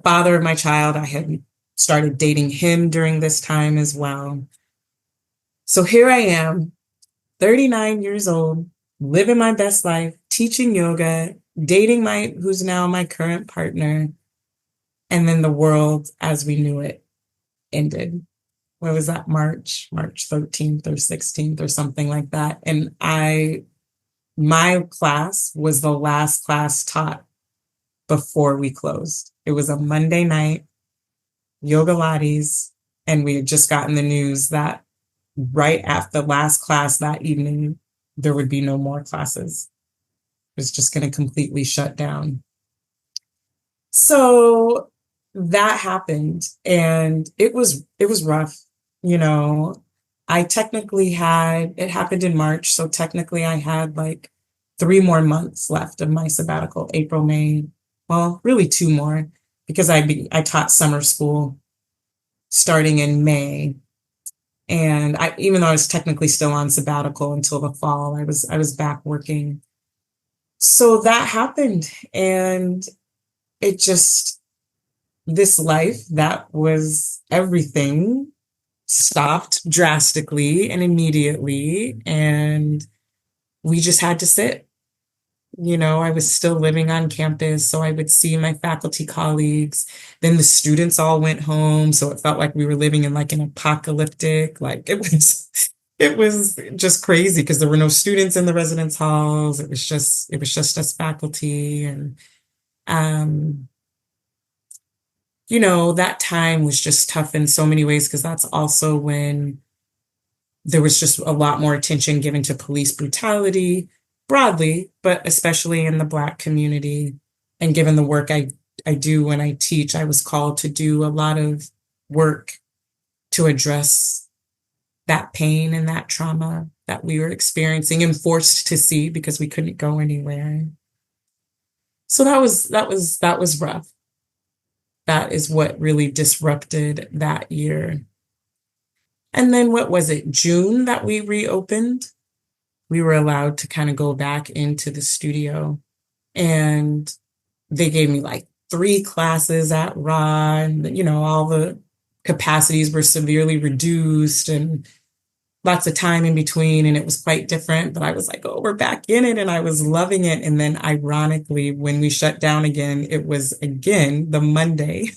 father of my child, I had started dating him during this time as well. So here I am, 39 years old, living my best life, teaching yoga, dating my who's now my current partner, and then the world as we knew it ended. What was that? March 13th or 16th or something like that. And my class was the last class taught before we closed. It was a Monday night, yoga Pilates, and we had just gotten the news that right after the last class that evening, there would be no more classes. It was just going to completely shut down. So that happened and it was rough. You know, I technically had it happened in March, so technically I had like 3 more months left of my sabbatical, April, May. Well, really two more because I taught summer school starting in May. And even though I was technically still on sabbatical until the fall, I was back working. So that happened and it just this life that was everything stopped drastically and immediately. And we just had to sit. I was still living on campus, so I would see my faculty colleagues. Then the students all went home, so it felt like we were living in like an apocalyptic, like it was just crazy because there were no students in the residence halls. It was just us faculty and um that time was just tough in so many ways because that's also when there was just a lot more attention given to police brutality broadly, but especially in the Black community. And given the work I do when I teach, I was called to do a lot of work to address that pain and that trauma that we were experiencing and forced to see because we couldn't go anywhere. So that was rough. That is what really disrupted that year. And then what was it, June that we reopened? We were allowed to kind of go back into the studio and they gave me like 3 classes at Raw and all the capacities were severely reduced and lots of time in between and it was quite different, but I was like, oh, we're back in it and I was loving it. And then ironically, when we shut down again, it was again the Monday.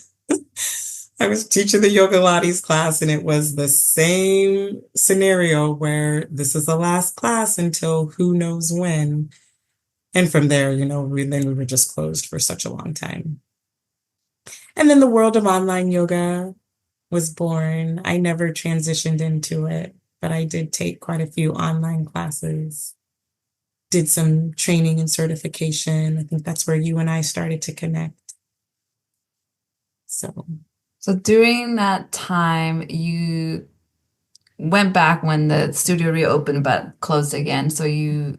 I was teaching the yoga Pilates class and it was the same scenario where this is the last class until who knows when. And from there, we were just closed for such a long time. And then the world of online yoga was born. I never transitioned into it, but I did take quite a few online classes. did some training and certification. I think that's where you and I started to connect. So, So during that time, you went back when the studio reopened but closed again. So you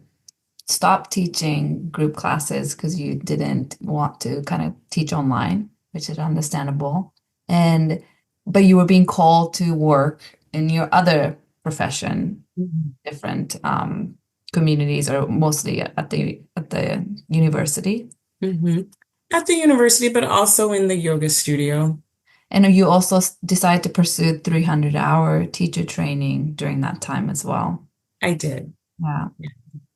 stopped teaching group classes because you didn't want to kind of teach online, which is understandable. And but you were being called to work in your other profession, mhm. different communities, or mostly at the university. Mhm. At the university, but also in the yoga studio. And you also decided to pursue 300-hour teacher training during that time as well. I did. Yeah.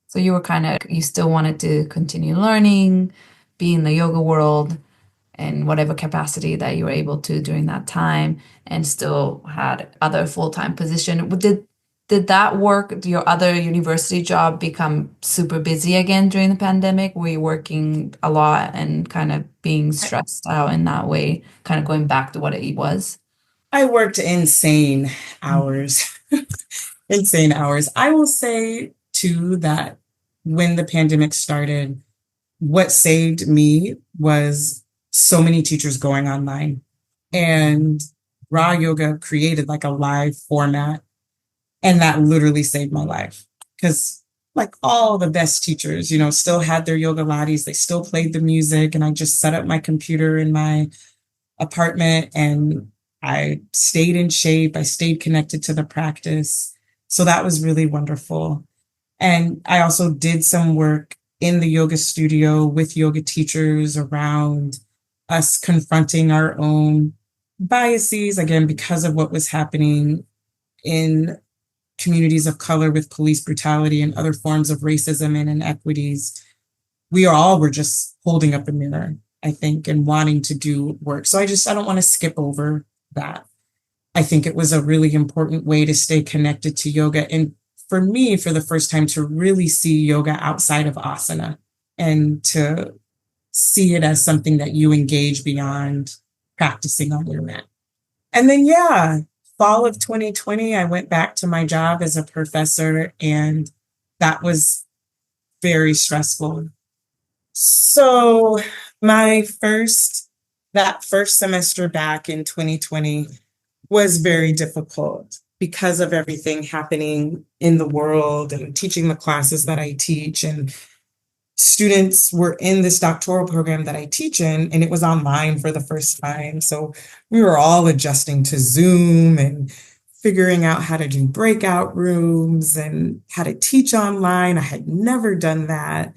So you were kind of, you still wanted to continue learning, be in the yoga world in whatever capacity that you were able to during that time, and still had other full-time position. Did that work, your other university job become super busy again during the pandemic? Were you working a lot and kind of being I, stressed out in that way, kind of going back to what it was? I worked insane hours, insane hours. I will say too that when the pandemic started, what saved me was so many teachers going online. And Raw Yoga created like a live format, and that literally saved my life. Because like all the best teachers, still had their yoga lattes, they still played the music, and I just set up my computer in my apartment and I stayed in shape. I stayed connected to the practice. So that was really wonderful. And I also did some work in the yoga studio with yoga teachers around us confronting our own biases, again, because of what was happening in communities of color with police brutality and other forms of racism and inequities. We all were just holding up a mirror, I think, and wanting to do work. So I don't want to skip over that. I think it was a really important way to stay connected to yoga. And for me, for the first time, to really see yoga outside of asana and to see it as something that you engage beyond practicing on your mat. And then, yeah, fall of 2020, I went back to my job as a professor, and that was very stressful. So, my that first semester back in 2020 was very difficult because of everything happening in the world and teaching the classes that I teach. And students were in this doctoral program that I teach in, and it was online for the first time. So we were all adjusting to Zoom and figuring out how to do breakout rooms and how to teach online. I had never done that.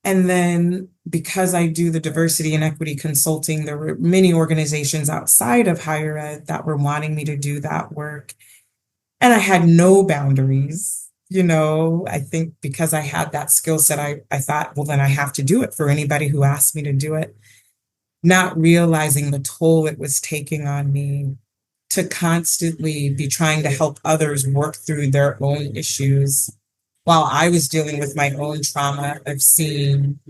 And then because I do the diversity and equity consulting, there were many organizations outside of higher ed that were wanting me to do that work. And I had no boundaries. I think because I had that skill set, I thought, well, then I have to do it for anybody who asked me to do it, not realizing the toll it was taking on me to constantly be trying to help others work through their own issues while I was dealing with my own trauma of seeing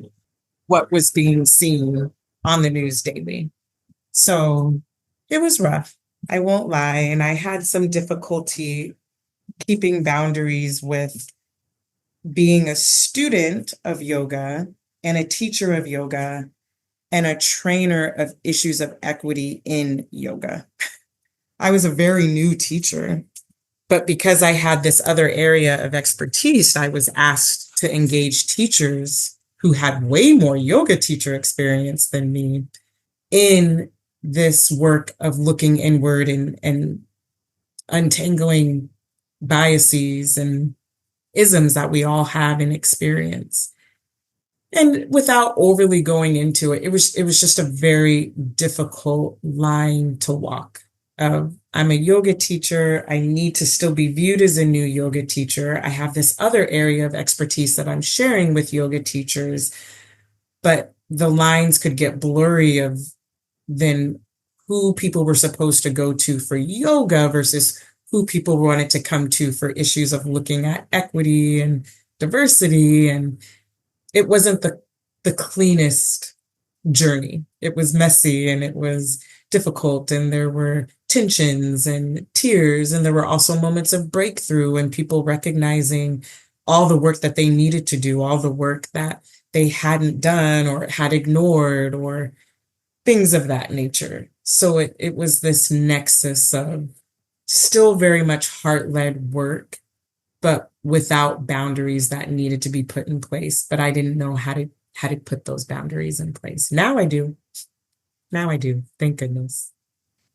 what was being seen on the news daily. So it was rough. I won't lie. And I had some difficulty keeping boundaries with being a student of yoga and a teacher of yoga and a trainer of issues of equity in yoga. I was a very new teacher, but because I had this other area of expertise, I was asked to engage teachers who had way more yoga teacher experience than me in this work of looking inward and untangling biases and isms that we all have and experience. And without overly going into it, it was just a very difficult line to walk. I'm a yoga teacher. I need to still be viewed as a new yoga teacher. I have this other area of expertise that I'm sharing with yoga teachers, but the lines could get blurry of then who people were supposed to go to for yoga versus who people wanted to come to for issues of looking at equity and diversity. And it wasn't the cleanest journey. It was messy and it was difficult, and there were tensions and tears, and there were also moments of breakthrough and people recognizing all the work that they needed to do, all the work that they hadn't done or had ignored or things of that nature. So it was this nexus of still very much heart-led work, but without boundaries that needed to be put in place. But I didn't know how to put those boundaries in place. Now I do. Now I do. Thank goodness.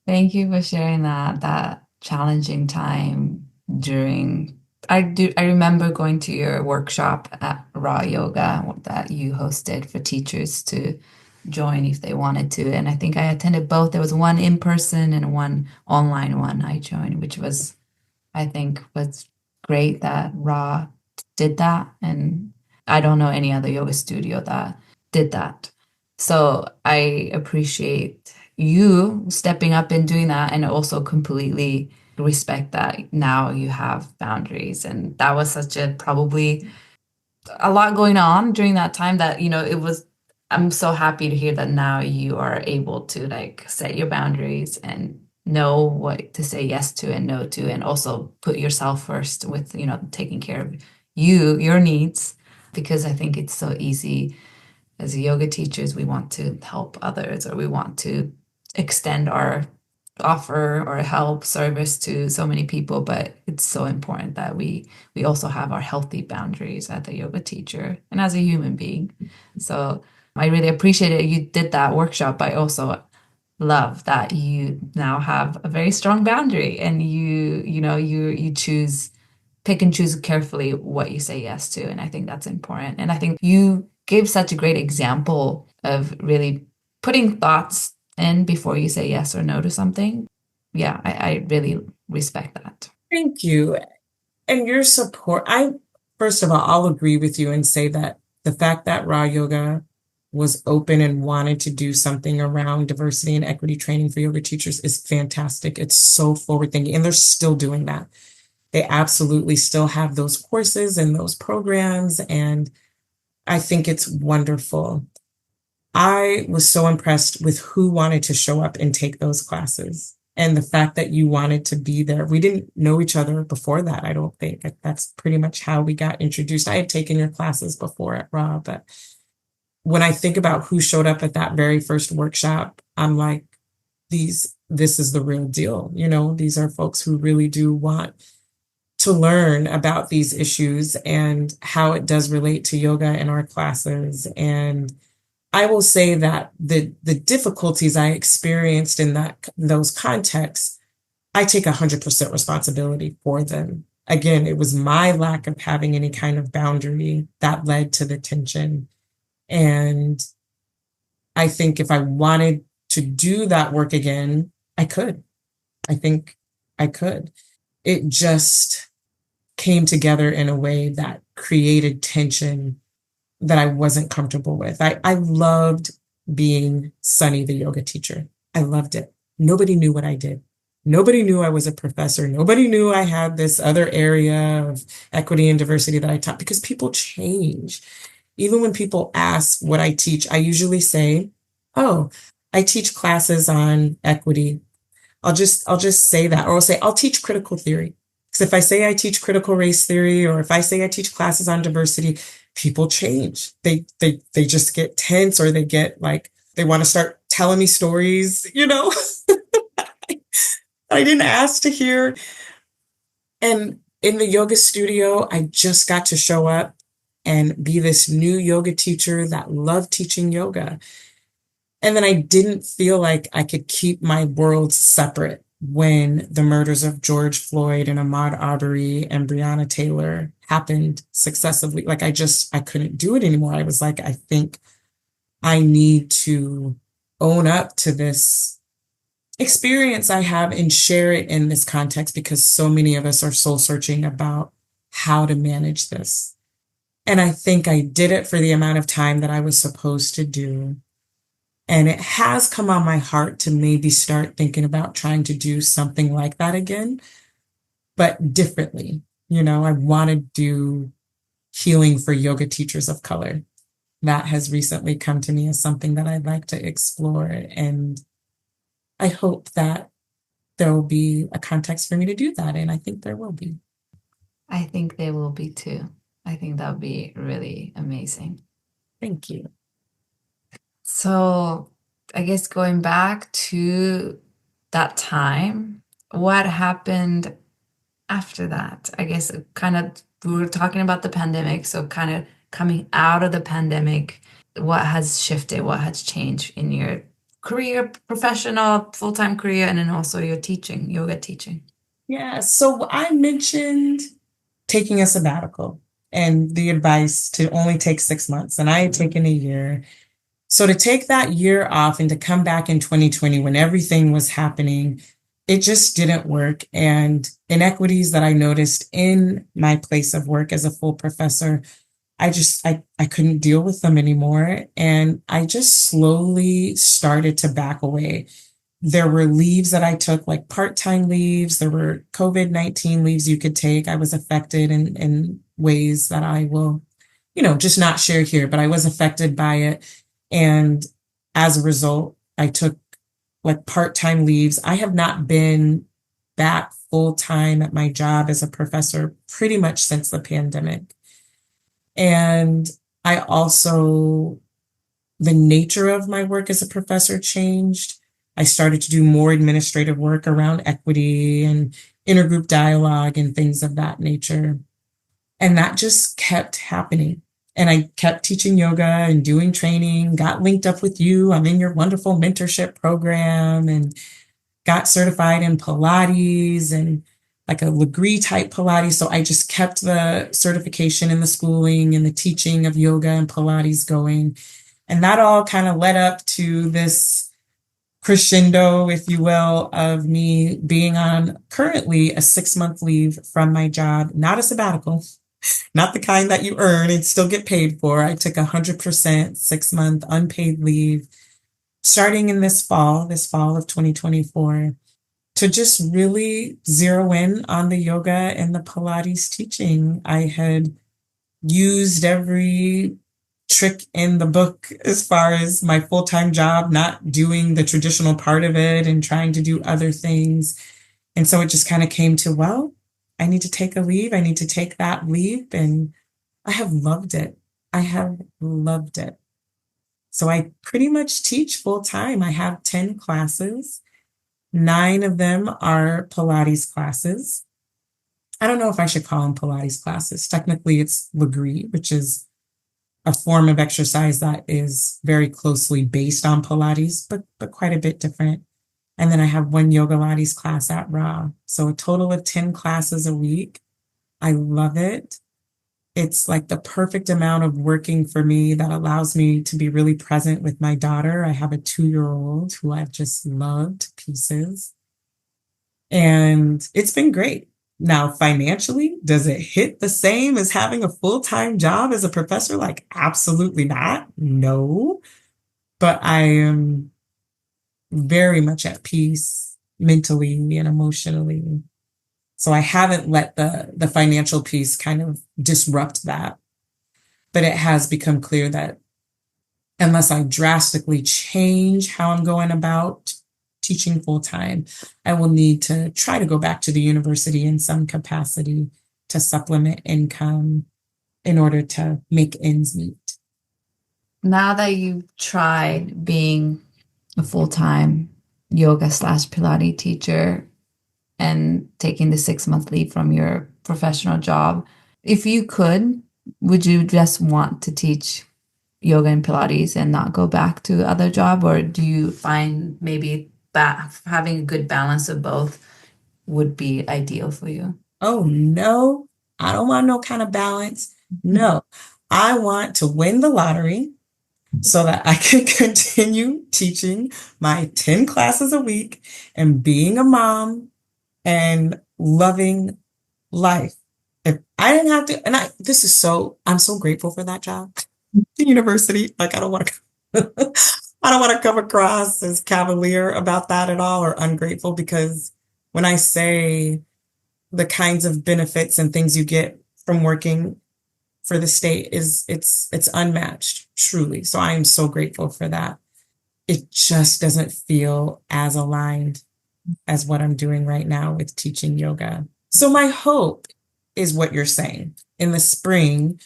Thank you for sharing that challenging time during I remember going to your workshop at Raw Yoga that you hosted for teachers to join if they wanted to. And I think I attended both. There was one in person and one online one I joined, which was I think was great that Raw did that. And I don't know any other yoga studio that did that. So I appreciate you stepping up and doing that and also completely respect that now you have boundaries. And that was such a probably a lot going on during that time that, it was, I'm so happy to hear that now you are able to like set your boundaries and know what to say yes to and no to, and also put yourself first with, taking care of your needs, because I think it's so easy as yoga teachers, we want to help others or we want to extend our offer or help service to so many people, but it's so important that we also have our healthy boundaries as a yoga teacher and as a human being. So I really appreciate it. You did that workshop. I also love that you now have a very strong boundary and you choose pick and choose carefully what you say yes to. And I think that's important. And I think you gave such a great example of really putting thoughts in before you say yes or no to something. Yeah, I really respect that. Thank you. And your support, first of all, I'll agree with you and say that the fact that Raw Yoga was open and wanted to do something around diversity and equity training for yoga teachers is fantastic. It's so forward thinking, and they're still doing that. They absolutely still have those courses and those programs, and I think it's wonderful. I was so impressed with who wanted to show up and take those classes. And the fact that you wanted to be there. We didn't know each other before that, I don't think. That's pretty much how we got introduced. I had taken your classes before at Raw, but when I think about who showed up at that very first workshop, I'm like, this is the real deal. These are folks who really do want to learn about these issues and how it does relate to yoga in our classes. And I will say that the difficulties I experienced in those contexts, I take 100% responsibility for them. Again, it was my lack of having any kind of boundary that led to the tension. And I think if I wanted to do that work again, I could. I think I could. It just came together in a way that created tension that I wasn't comfortable with. I loved being Sunny, the yoga teacher. I loved it. Nobody knew what I did. Nobody knew I was a professor. Nobody knew I had this other area of equity and diversity that I taught because people change. Even when people ask what I teach, I usually say, "Oh, I teach classes on equity." I'll just say that, or I'll say I'll teach critical theory. Because if I say I teach critical race theory, or if I say I teach classes on diversity, people change. They just get tense, or they get like they want to start telling me stories. I didn't ask to hear. And in the yoga studio, I just got to show up and be this new yoga teacher that loved teaching yoga. And then I didn't feel like I could keep my worlds separate when the murders of George Floyd and Ahmaud Arbery and Breonna Taylor happened successively. Like I couldn't do it anymore. I was like, I think I need to own up to this experience I have and share it in this context because so many of us are soul searching about how to manage this. And I think I did it for the amount of time that I was supposed to do. And it has come on my heart to maybe start thinking about trying to do something like that again, but differently. I want to do healing for yoga teachers of color. That has recently come to me as something that I'd like to explore. And I hope that there will be a context for me to do that. And I think there will be. I think they will be too. I think that would be really amazing. Thank you. So, I guess going back to that time, what happened after that? I guess kind of we were talking about the pandemic, so kind of coming out of the pandemic, what has shifted, what has changed in your career, professional, full-time career, and then also your teaching, yoga teaching? Yeah, so I mentioned taking a sabbatical and the advice to only take 6 months, and I had taken a year. So to take that year off and to come back in 2020 when everything was happening, it just didn't work. And inequities that I noticed in my place of work as a full professor, I couldn't deal with them anymore. And I just slowly started to back away. There were leaves that I took, like part-time leaves. There were COVID-19 leaves you could take. I was affected in ways that I will, just not share here, but I was affected by it. And as a result, I took like part-time leaves. I have not been back full-time at my job as a professor pretty much since the pandemic. And I also the nature of my work as a professor changed. I started to do more administrative work around equity and intergroup dialogue and things of that nature. And that just kept happening. And I kept teaching yoga and doing training, got linked up with you. I'm in your wonderful mentorship program and got certified in Pilates and like a Legree type Pilates. So I just kept the certification and the schooling and the teaching of yoga and Pilates going. And that all kind of led up to this crescendo, if you will, of me being on currently a 6 month leave from my job, not a sabbatical, not the kind that you earn and still get paid for. I took 100% 6 month unpaid leave starting in this fall of 2024, to just really zero in on the yoga and the Pilates teaching. I had used every trick in the book as far as my full-time job, not doing the traditional part of it and trying to do other things. And so it just kind of came to, well, I need to take a leave. I need to take that leave. And I have loved it. I have loved it. So I pretty much teach full time. I have 10 classes. 9 of them are Pilates classes. I don't know if I should call them Pilates classes. Technically, it's Legree, which is a form of exercise that is very closely based on Pilates, but quite a bit different. And then I have one yoga Pilates class at Raw. So a total of 10 classes a week. I love it. It's like the perfect amount of working for me that allows me to be really present with my daughter. I have a 2-year-old who I've just loved to pieces. And it's been great. Now, financially, does it hit the same as having a full-time job as a professor? Like, absolutely not. No. But I am very much at peace mentally and emotionally. So I haven't let the financial piece kind of disrupt that. But it has become clear that unless I drastically change how I'm going about teaching full time, I will need to try to go back to the university in some capacity to supplement income in order to make ends meet. Now that you've tried being a full-time yoga slash Pilates teacher and taking the 6 month leave from your professional job, if you could, would you just want to teach yoga and Pilates and not go back to other job, or do you find maybe that having a good balance of both would be ideal for you? Oh, no, I don't want no kind of balance. No, I want to win the lottery so that I can continue teaching my 10 classes a week and being a mom and loving life. If I didn't have to, and I'm so grateful for that job. The university, like I don't want to come across as cavalier about that at all or ungrateful, because when I say the kinds of benefits and things you get from working for the state it's unmatched, truly. So I am so grateful for that. It just doesn't feel as aligned as what I'm doing right now with teaching yoga. So my hope is what you're saying. In the spring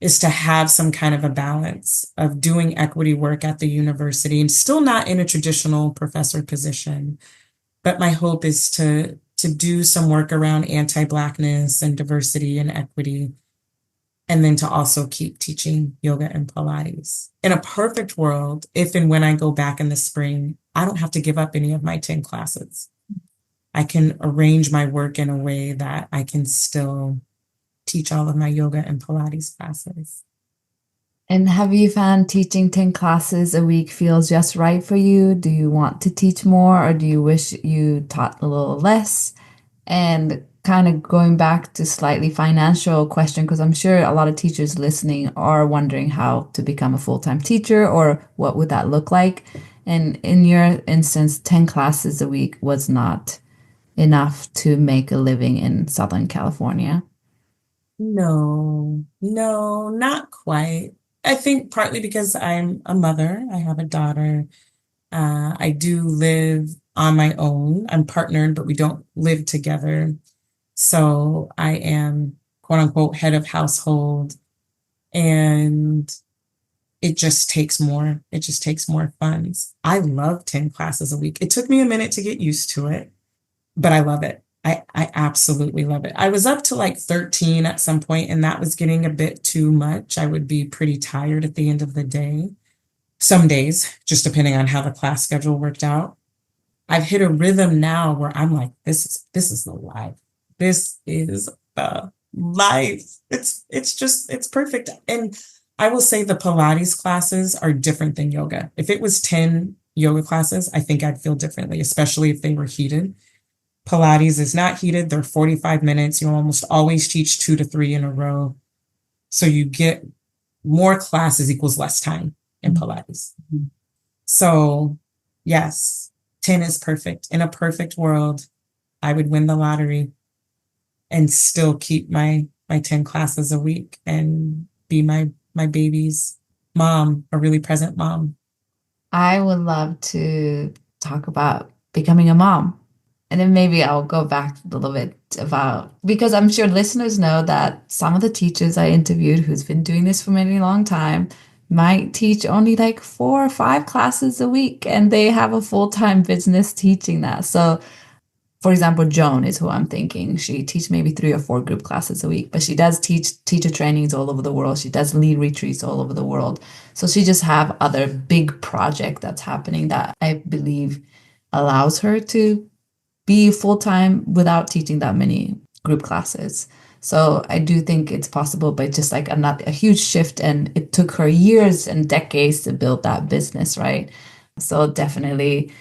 is to have some kind of a balance of doing equity work at the university and still not in a traditional professor position. But my hope is to do some work around anti-Blackness and diversity and equity, and then to also keep teaching yoga and Pilates. In a perfect world, if and when I go back in the spring, I don't have to give up any of my 10 classes. I can arrange my work in a way that I can still teach all of my yoga and Pilates classes. And have you found teaching 10 classes a week feels just right for you? Do you want to teach more or do you wish you taught a little less? And kind of going back to slightly financial question, because I'm sure a lot of teachers listening are wondering how to become a full-time teacher or what would that look like. And in your instance, 10 classes a week was not enough to make a living in Southern California. No, no, not quite. I think partly because I'm a mother, I have a daughter. I do live on my own. I'm partnered, but we don't live together. So I am quote unquote head of household, and it just takes more funds. I love 10 classes a week. It took me a minute to get used to it, but I love it. I absolutely love it. I was up to like 13 at some point, and that was getting a bit too much. I would be pretty tired at the end of the day. Some days, just depending on how the class schedule worked out. I've hit a rhythm now where I'm like, this is the life. This is the life. It's perfect. And I will say the Pilates classes are different than yoga. If it was 10 yoga classes, I think I'd feel differently, especially if they were heated. Pilates is not heated. They're 45 minutes. You almost always teach 2 to 3 in a row. So you get more classes equals less time in Pilates. So yes, 10 is perfect. In a perfect world, I would win the lottery and still keep my 10 classes a week and be my baby's mom, a really present mom. I would love to talk about becoming a mom. And then maybe I'll go back a little bit about, because I'm sure listeners know that some of the teachers I interviewed who's been doing this for many long time might teach only like 4 or 5 classes a week and they have a full-time business teaching that. So for example, Joan is who I'm thinking. She teaches maybe 3 or 4 group classes a week, but she does teach teacher trainings all over the world. She does lead retreats all over the world. So she just have other big project that's happening that I believe allows her to be full-time without teaching that many group classes. So I do think it's possible, but just like a huge shift. And it took her years and decades to build that business, right? So definitely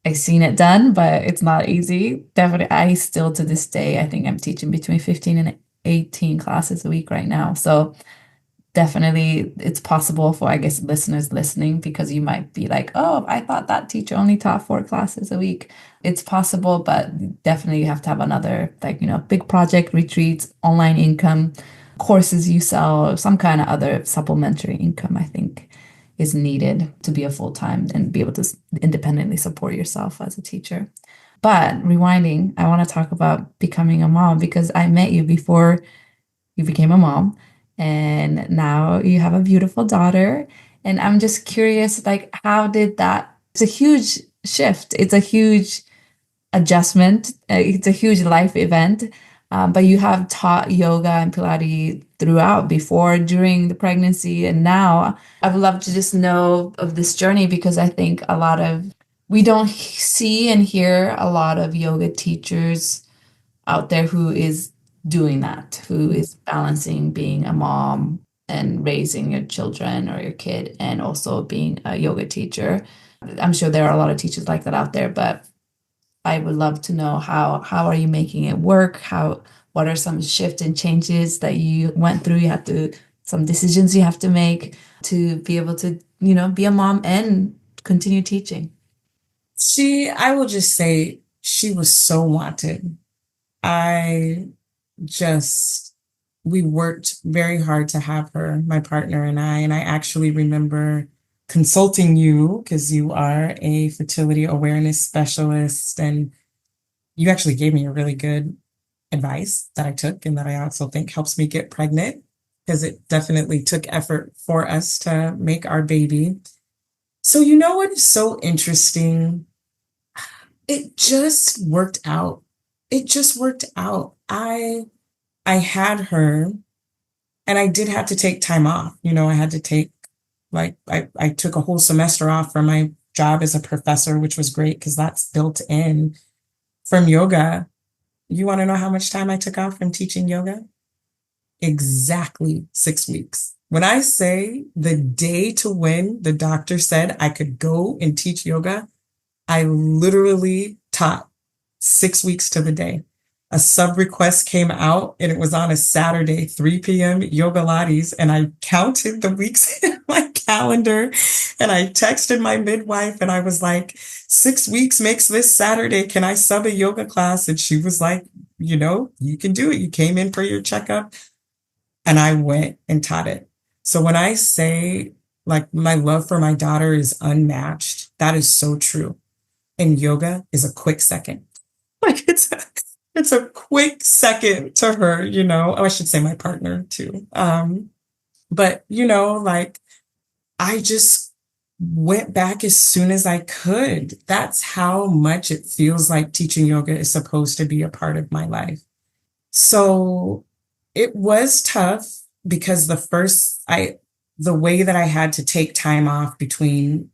I've seen it done, but it's not easy. Definitely, I still to this day, I think I'm teaching between 15 and 18 classes a week right now. So definitely it's possible for, I guess, listeners listening, because you might be like, oh, I thought that teacher only taught 4 classes a week. It's possible, but definitely you have to have another, like, big project, retreats, online income, courses you sell, some kind of other supplementary income, I think is needed to be a full-time and be able to independently support yourself as a teacher. But rewinding, I want to talk about becoming a mom because I met you before you became a mom and now you have a beautiful daughter. And I'm just curious, like, how did that? It's a huge shift. It's a huge adjustment. It's a huge life event. But you have taught yoga and Pilates throughout, before, during the pregnancy, and now. I would love to just know of this journey because I think we don't see and hear a lot of yoga teachers out there who is doing that, who is balancing being a mom and raising your children or your kid and also being a yoga teacher. I'm sure there are a lot of teachers like that out there, but I would love to know how are you making it work? What are some shifts and changes that you went through? Some decisions you have to make to be able to, be a mom and continue teaching. I will just say she was so wanted. I just, we worked very hard to have her, my partner and I actually remember consulting you because you are a fertility awareness specialist and you actually gave me a really good advice that I took and that I also think helps me get pregnant because it definitely took effort for us to make our baby. So, you know what is so interesting? It just worked out. It just worked out. I had her and I did have to take time off. I had to take I took a whole semester off from my job as a professor, which was great because that's built in from yoga. You want to know how much time I took off from teaching yoga? Exactly 6 weeks. When I say the day to when the doctor said I could go and teach yoga, I literally taught 6 weeks to the day. A sub request came out and it was on a Saturday, 3 p.m. yoga Pilates. And I counted the weeks in my calendar and I texted my midwife and I was like, 6 weeks makes this Saturday. Can I sub a yoga class? And she was like, you can do it. You came in for your checkup and I went and taught it. So when I say like my love for my daughter is unmatched, that is so true. And yoga is a quick second. Like it's a quick second to her, Oh, I should say my partner too. But like I just went back as soon as I could. That's how much it feels like teaching yoga is supposed to be a part of my life. So it was tough because the way that I had to take time off between,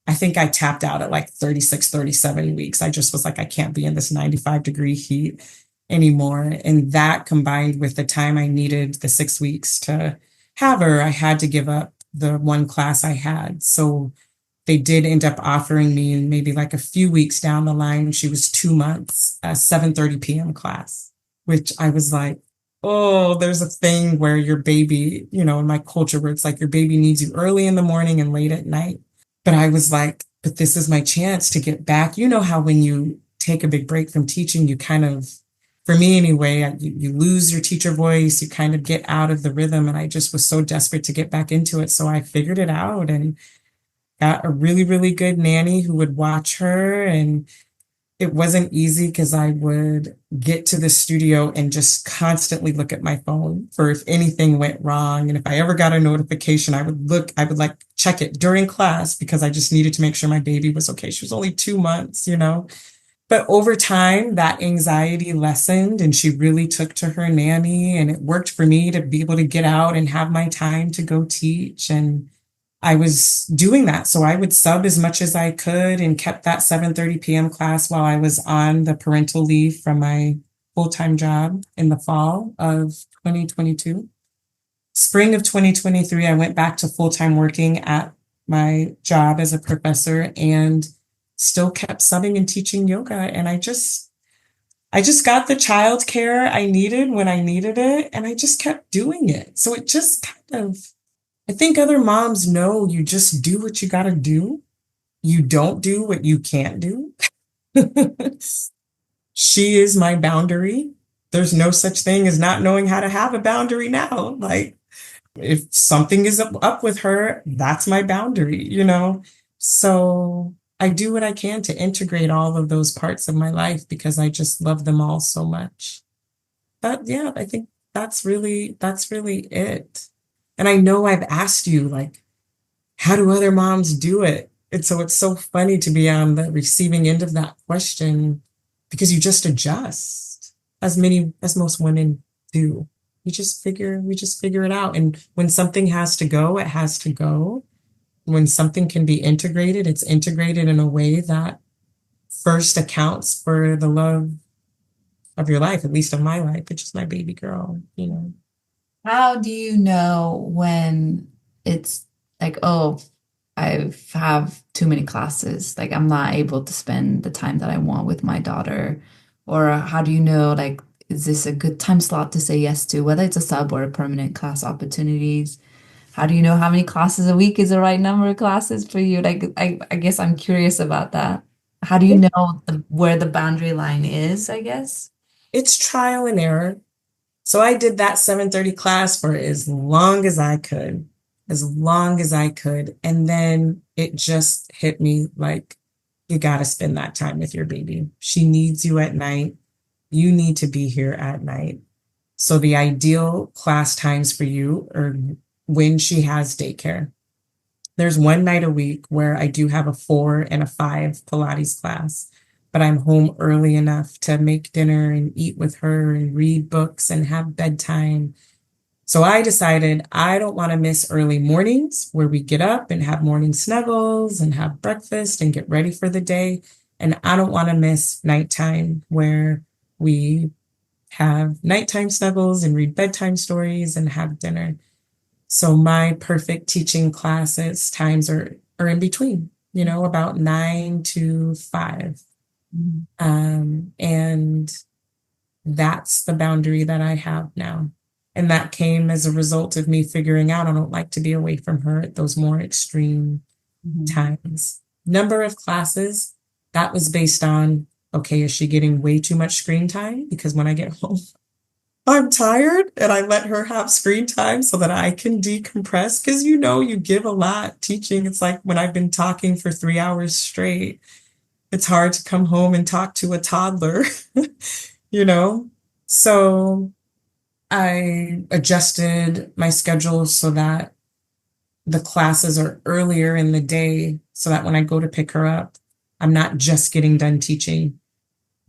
I think I tapped out at like 36, 37 weeks. I just was like, I can't be in this 95-degree heat anymore. And that combined with the time I needed, the 6 weeks to have her, I had to give up the one class I had. So they did end up offering me maybe like a few weeks down the line when she was 2 months, a 7:30 p.m. class, which I was like, oh, there's a thing where your baby, in my culture where it's like your baby needs you early in the morning and late at night. But I was like, but this is my chance to get back. You know how when you take a big break from teaching, you kind of, for me anyway, you lose your teacher voice, you kind of get out of the rhythm. And I just was so desperate to get back into it. So I figured it out and got a really, really good nanny who would watch her. And it wasn't easy because I would get to the studio and just constantly look at my phone for if anything went wrong. And if I ever got a notification, I would like check it during class because I just needed to make sure my baby was okay. She was only 2 months. But over time, that anxiety lessened and she really took to her nanny. And it worked for me to be able to get out and have my time to go teach. And I was doing that. So I would sub as much as I could and kept that 7:30 p.m. class while I was on the parental leave from my full-time job in the fall of 2022. Spring of 2023, I went back to full-time working at my job as a professor and still kept subbing and teaching yoga. And I just got the childcare I needed when I needed it, and I just kept doing it. So it just kind of I think other moms know you just do what you got to do. You don't do what you can't do. She is my boundary. There's no such thing as not knowing how to have a boundary now. Like, if something is up with her, that's my boundary. So I do what I can to integrate all of those parts of my life because I just love them all so much. But yeah, I think that's really it. And I know I've asked you, like, how do other moms do it? And so it's so funny to be on the receiving end of that question because you just adjust as most women do. We just figure it out. And when something has to go, it has to go. When something can be integrated, it's integrated in a way that first accounts for the love of your life, at least of my life, which is my baby girl. How do you know when it's like, oh, I have too many classes, like I'm not able to spend the time that I want with my daughter? Or how do you know, like, is this a good time slot to say yes to, whether it's a sub or a permanent class opportunities? How do you know how many classes a week is the right number of classes for you? Like, I guess I'm curious about that. How do you know where the boundary line is, I guess? It's trial and error. So I did that 7:30 class for as long as I could, as long as I could. And then it just hit me like, you got to spend that time with your baby. She needs you at night. you need to be here at night. So the ideal class times for you are when she has daycare. There's one night a week where I do have a 4 and a 5 Pilates class, but I'm home early enough to make dinner and eat with her and read books and have bedtime. So I decided I don't want to miss early mornings where we get up and have morning snuggles and have breakfast and get ready for the day. And I don't want to miss nighttime where we have nighttime snuggles and read bedtime stories and have dinner. So my perfect teaching classes times are in between, about 9 to 5. Mhm. And that's the boundary that I have now. And that came as a result of me figuring out I don't like to be away from her at those more extreme Mhm. times. Number of classes, that was based on, okay, is she getting way too much screen time? Because when I get home, I'm tired and I let her have screen time so that I can decompress. Because you give a lot teaching. It's like when I've been talking for 3 hours straight, it's hard to come home and talk to a toddler, you know? So I adjusted my schedule so that the classes are earlier in the day so that when I go to pick her up, I'm not just getting done teaching,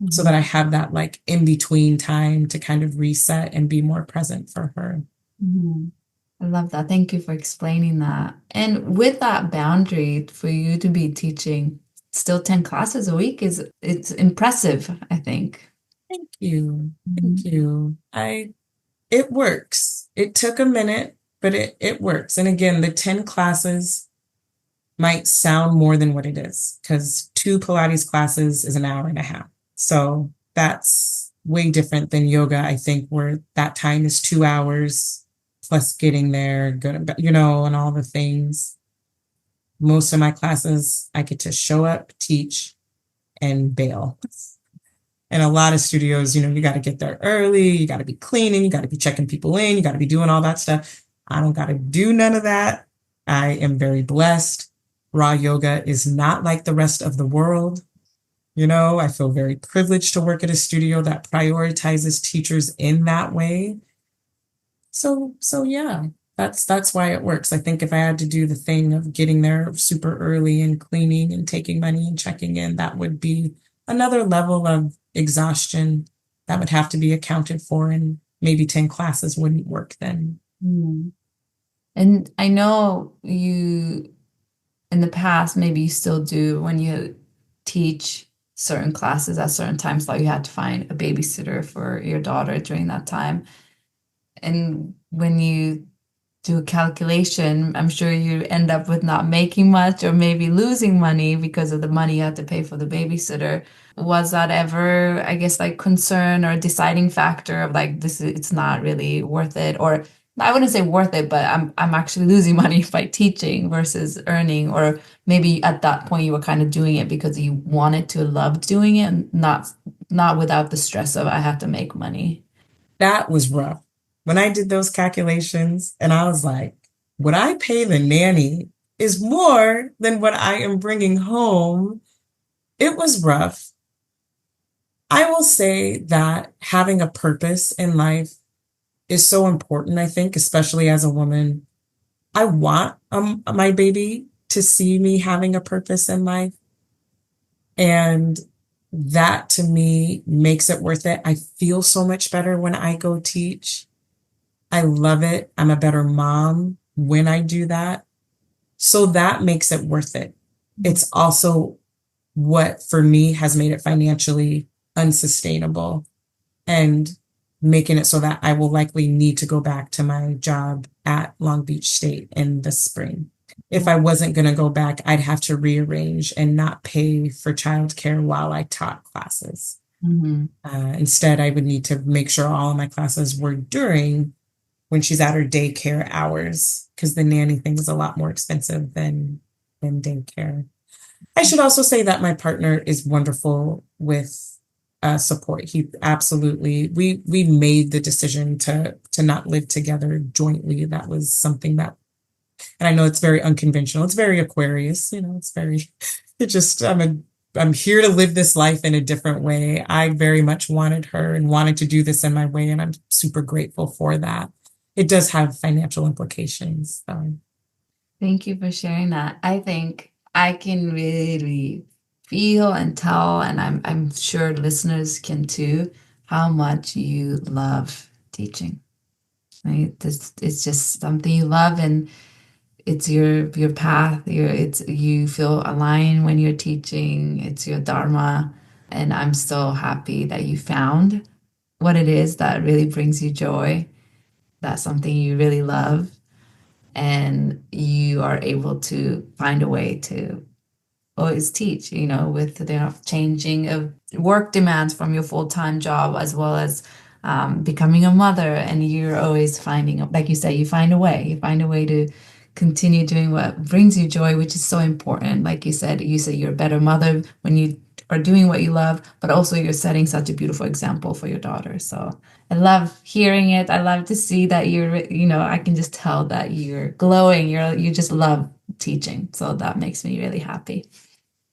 so that Mhm. I have that like in between time to kind of reset and be more present for her. Mhm. I love that. Thank you for explaining that. And with that boundary for you to be teaching still 10 classes a week is it's impressive, I think. Thank you. Thank Mhm. you. It works. It took a minute, but it works. And again, the 10 classes might sound more than what it is because 2 Pilates classes is an hour and a half. So that's way different than yoga, I think, where that time is 2 hours plus getting there, good, and all the things. Most of my classes, I get to show up, teach, and bail. And a lot of studios, you got to get there early, you got to be cleaning, you got to be checking people in, you got to be doing all that stuff. I don't got to do none of that. I am very blessed. Raw yoga is not like the rest of the world. I feel very privileged to work at a studio that prioritizes teachers in that way. So yeah, that's why it works. I think if I had to do the thing of getting there super early and cleaning and taking money and checking in, that would be another level of exhaustion that would have to be accounted for, and maybe 10 classes wouldn't work then. Mhm. And I know you in the past, maybe you still do when you teach certain classes at certain times, like you had to find a babysitter for your daughter during that time. And when you do a calculation, I'm sure you end up with not making much or maybe losing money because of the money you had to pay for the babysitter. Was that ever, I guess, like concern or deciding factor of like this is it's not really worth it? Or I wouldn't say worth it, but I'm actually losing money by teaching versus earning, or maybe at that point you were kind of doing it because you wanted to love doing it and not without the stress of I have to make money. That was rough. When I did those calculations, and I was like, what I pay the nanny is more than what I am bringing home. It was rough. I will say that having a purpose in life is so important, I think, especially as a woman. I want my baby to see me having a purpose in life. And that to me makes it worth it. I feel so much better when I go teach. I love it. I'm a better mom when I do that. So that makes it worth it. It's also what for me has made it financially unsustainable and making it so that I will likely need to go back to my job at Long Beach State in the spring. If I wasn't going to go back, I'd have to rearrange and not pay for childcare while I taught classes. Mhm. Instead, I would need to make sure all of my classes were during when she's at her daycare hours, because the nanny thing is a lot more expensive than daycare. I should also say that my partner is wonderful with support. He absolutely we made the decision to not live together jointly. That was something that, and I know it's very unconventional. It's very Aquarius, it's very. It just I'm a I'm here to live this life in a different way. I very much wanted her and wanted to do this in my way, and I'm super grateful for that. It does have financial implications, though. Thank you for sharing that. I think I can really feel and tell, and I'm sure listeners can too, how much you love teaching. Right? This it's just something you love, and it's your path. You feel aligned when you're teaching. It's your dharma, and I'm so happy that you found what it is that really brings you joy. That's something you really love, and you are able to find a way to always teach, with the changing of work demands from your full-time job as well as becoming a mother. And you're always finding, like you say, you find a way to continue doing what brings you joy, which is so important. Like you said you're a better mother when you are doing what you love, but also you're setting such a beautiful example for your daughter. So I love hearing it. I love to see that I can just tell that you're glowing. You just love teaching. So that makes me really happy.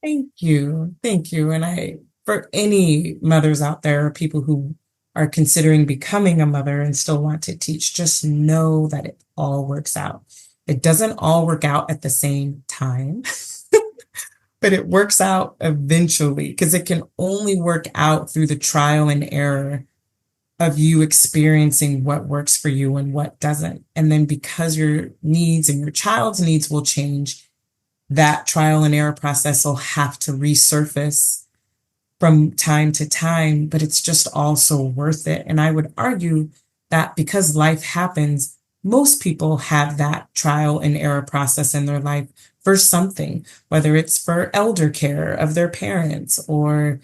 Thank you. Thank you. For any mothers out there, or people who are considering becoming a mother and still want to teach, just know that it all works out. It doesn't all work out at the same time, but it works out eventually because it can only work out through the trial and error of you experiencing what works for you and what doesn't. And then because your needs and your child's needs will change, that trial and error process will have to resurface from time to time, but it's just also worth it. And I would argue that because life happens, most people have that trial and error process in their life for something, whether it's for elder care of their parents or,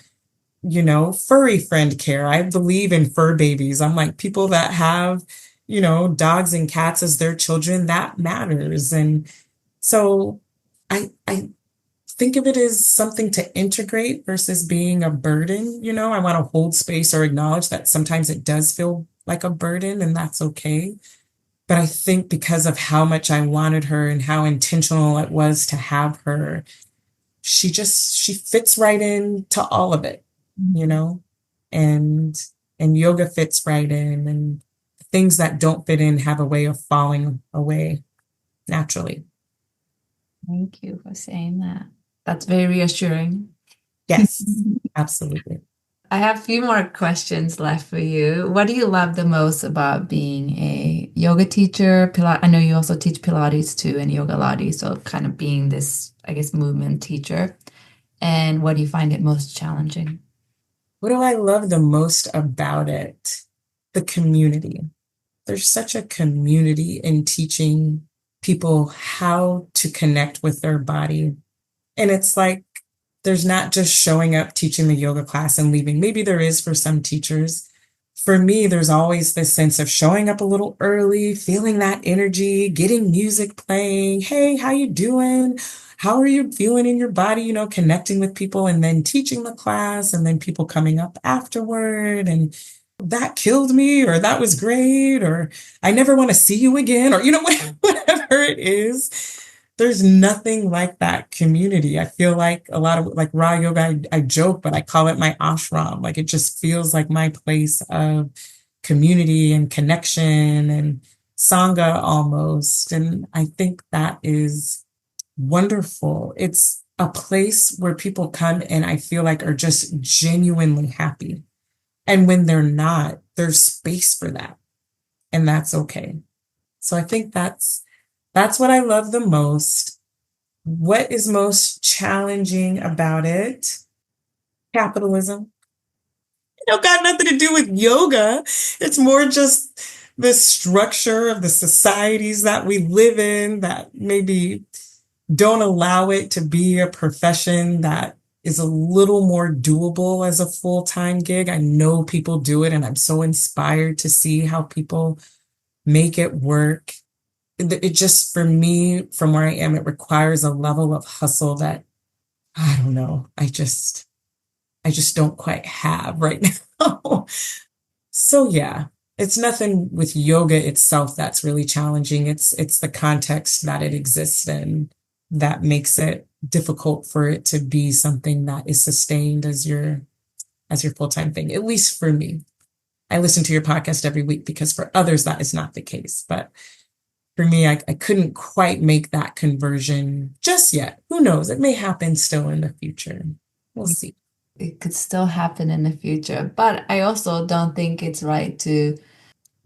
furry friend care. I believe in fur babies. I'm like, people that have, dogs and cats as their children, that matters. And so I think of it as something to integrate versus being a burden. I want to hold space or acknowledge that sometimes it does feel like a burden, and that's okay. But I think because of how much I wanted her and how intentional it was to have her, she fits right into all of it, you know? And yoga fits right in, and things that don't fit in have a way of falling away naturally. Thank you for saying that. That's very reassuring. Yes, absolutely. I have a few more questions left for you. What do you love the most about being a yoga teacher? I know you also teach Pilates too and yoga Latte, so kind of being this, I guess, movement teacher. And what do you find it most challenging? What do I love the most about it? The community. There's such a community in teaching people how to connect with their body. And it's like there's not just showing up, teaching the yoga class and leaving. Maybe there is for some teachers. For me, there's always this sense of showing up a little early, feeling that energy, getting music playing. Hey, how you doing? How are you feeling in your body? Connecting with people and then teaching the class and then people coming up afterward and that killed me or that was great or I never want to see you again or whatever it is. There's nothing like that community. I feel like a lot of like raw yoga, I joke, but I call it my ashram. Like it just feels like my place of community and connection and sangha almost. And I think that is wonderful. It's a place where people come and I feel like are just genuinely happy. And when they're not, there's space for that. And that's okay. So I think that's what I love the most. What is most challenging about it? Capitalism. It don't got nothing to do with yoga. It's more just the structure of the societies that we live in that maybe don't allow it to be a profession that is a little more doable as a full-time gig. I know people do it, and I'm so inspired to see how people make it work. It just, for me, from where I am, it requires a level of hustle that I don't know. I just don't quite have right now. So yeah, it's nothing with yoga itself that's really challenging. It's the context that it exists in that makes it difficult for it to be something that is sustained as your full-time thing, at least for me. I listen to your podcast every week because for others that is not the case. But for me, I couldn't quite make that conversion just yet. Who knows? It may happen still in the future. We'll see. It could still happen in the future, but I also don't think it's right to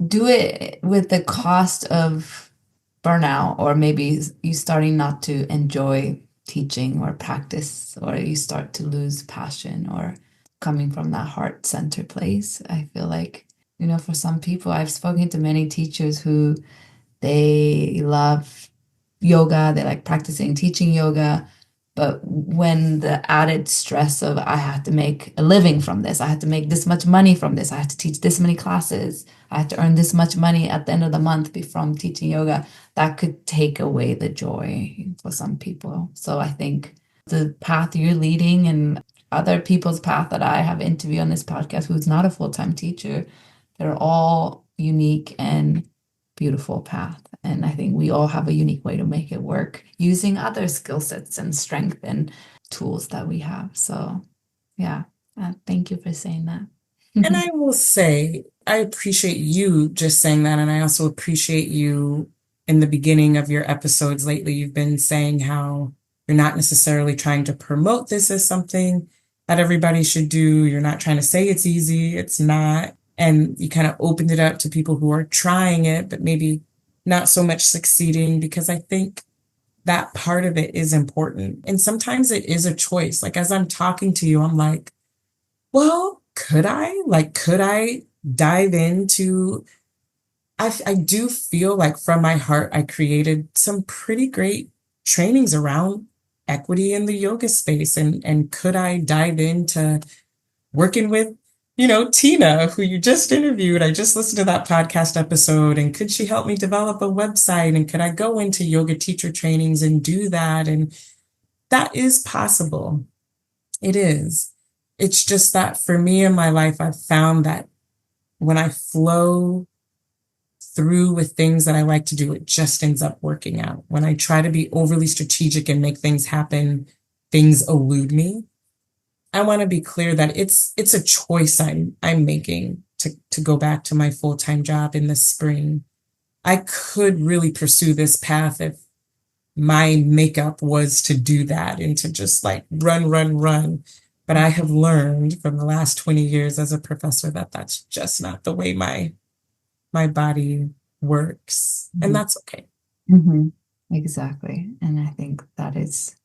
do it with the cost of burnout, or maybe you starting not to enjoy teaching or practice, or you start to lose passion or coming from that heart center place. I feel like, for some people, I've spoken to many teachers who they love yoga, they like practicing, teaching yoga. But when the added stress of I have to make a living from this, I have to make this much money from this, I have to teach this many classes, I have to earn this much money at the end of the month from teaching yoga, that could take away the joy for some people. So I think the path you're leading and other people's path that I have interviewed on this podcast who's not a full-time teacher, they're all unique and beautiful path. And I think we all have a unique way to make it work using other skill sets and strength and tools that we have. So, yeah, thank you for saying that. And I will say, I appreciate you just saying that. And I also appreciate you in the beginning of your episodes lately. You've been saying how you're not necessarily trying to promote this as something that everybody should do. You're not trying to say it's easy. It's not. And you kind of opened it up to people who are trying it, but maybe not so much succeeding, because I think that part of it is important. And sometimes it is a choice. Like as I'm talking to you, I'm like, well, could I? Like, could I dive into? I do feel like from my heart, I created some pretty great trainings around equity in the yoga space. And could I dive into working with, Tina, who you just interviewed? I just listened to that podcast episode. And could she help me develop a website? And could I go into yoga teacher trainings and do that? And that is possible. It is. It's just that for me in my life, I've found that when I flow through with things that I like to do, it just ends up working out. When I try to be overly strategic and make things happen, things elude me. I want to be clear that it's a choice I'm making to go back to my full-time job in the spring. I could really pursue this path if my makeup was to do that and to just like run, run, run. But I have learned from the last 20 years as a professor that that's just not the way my body works. And Mhm. that's okay. Mhm. Exactly. And I think that is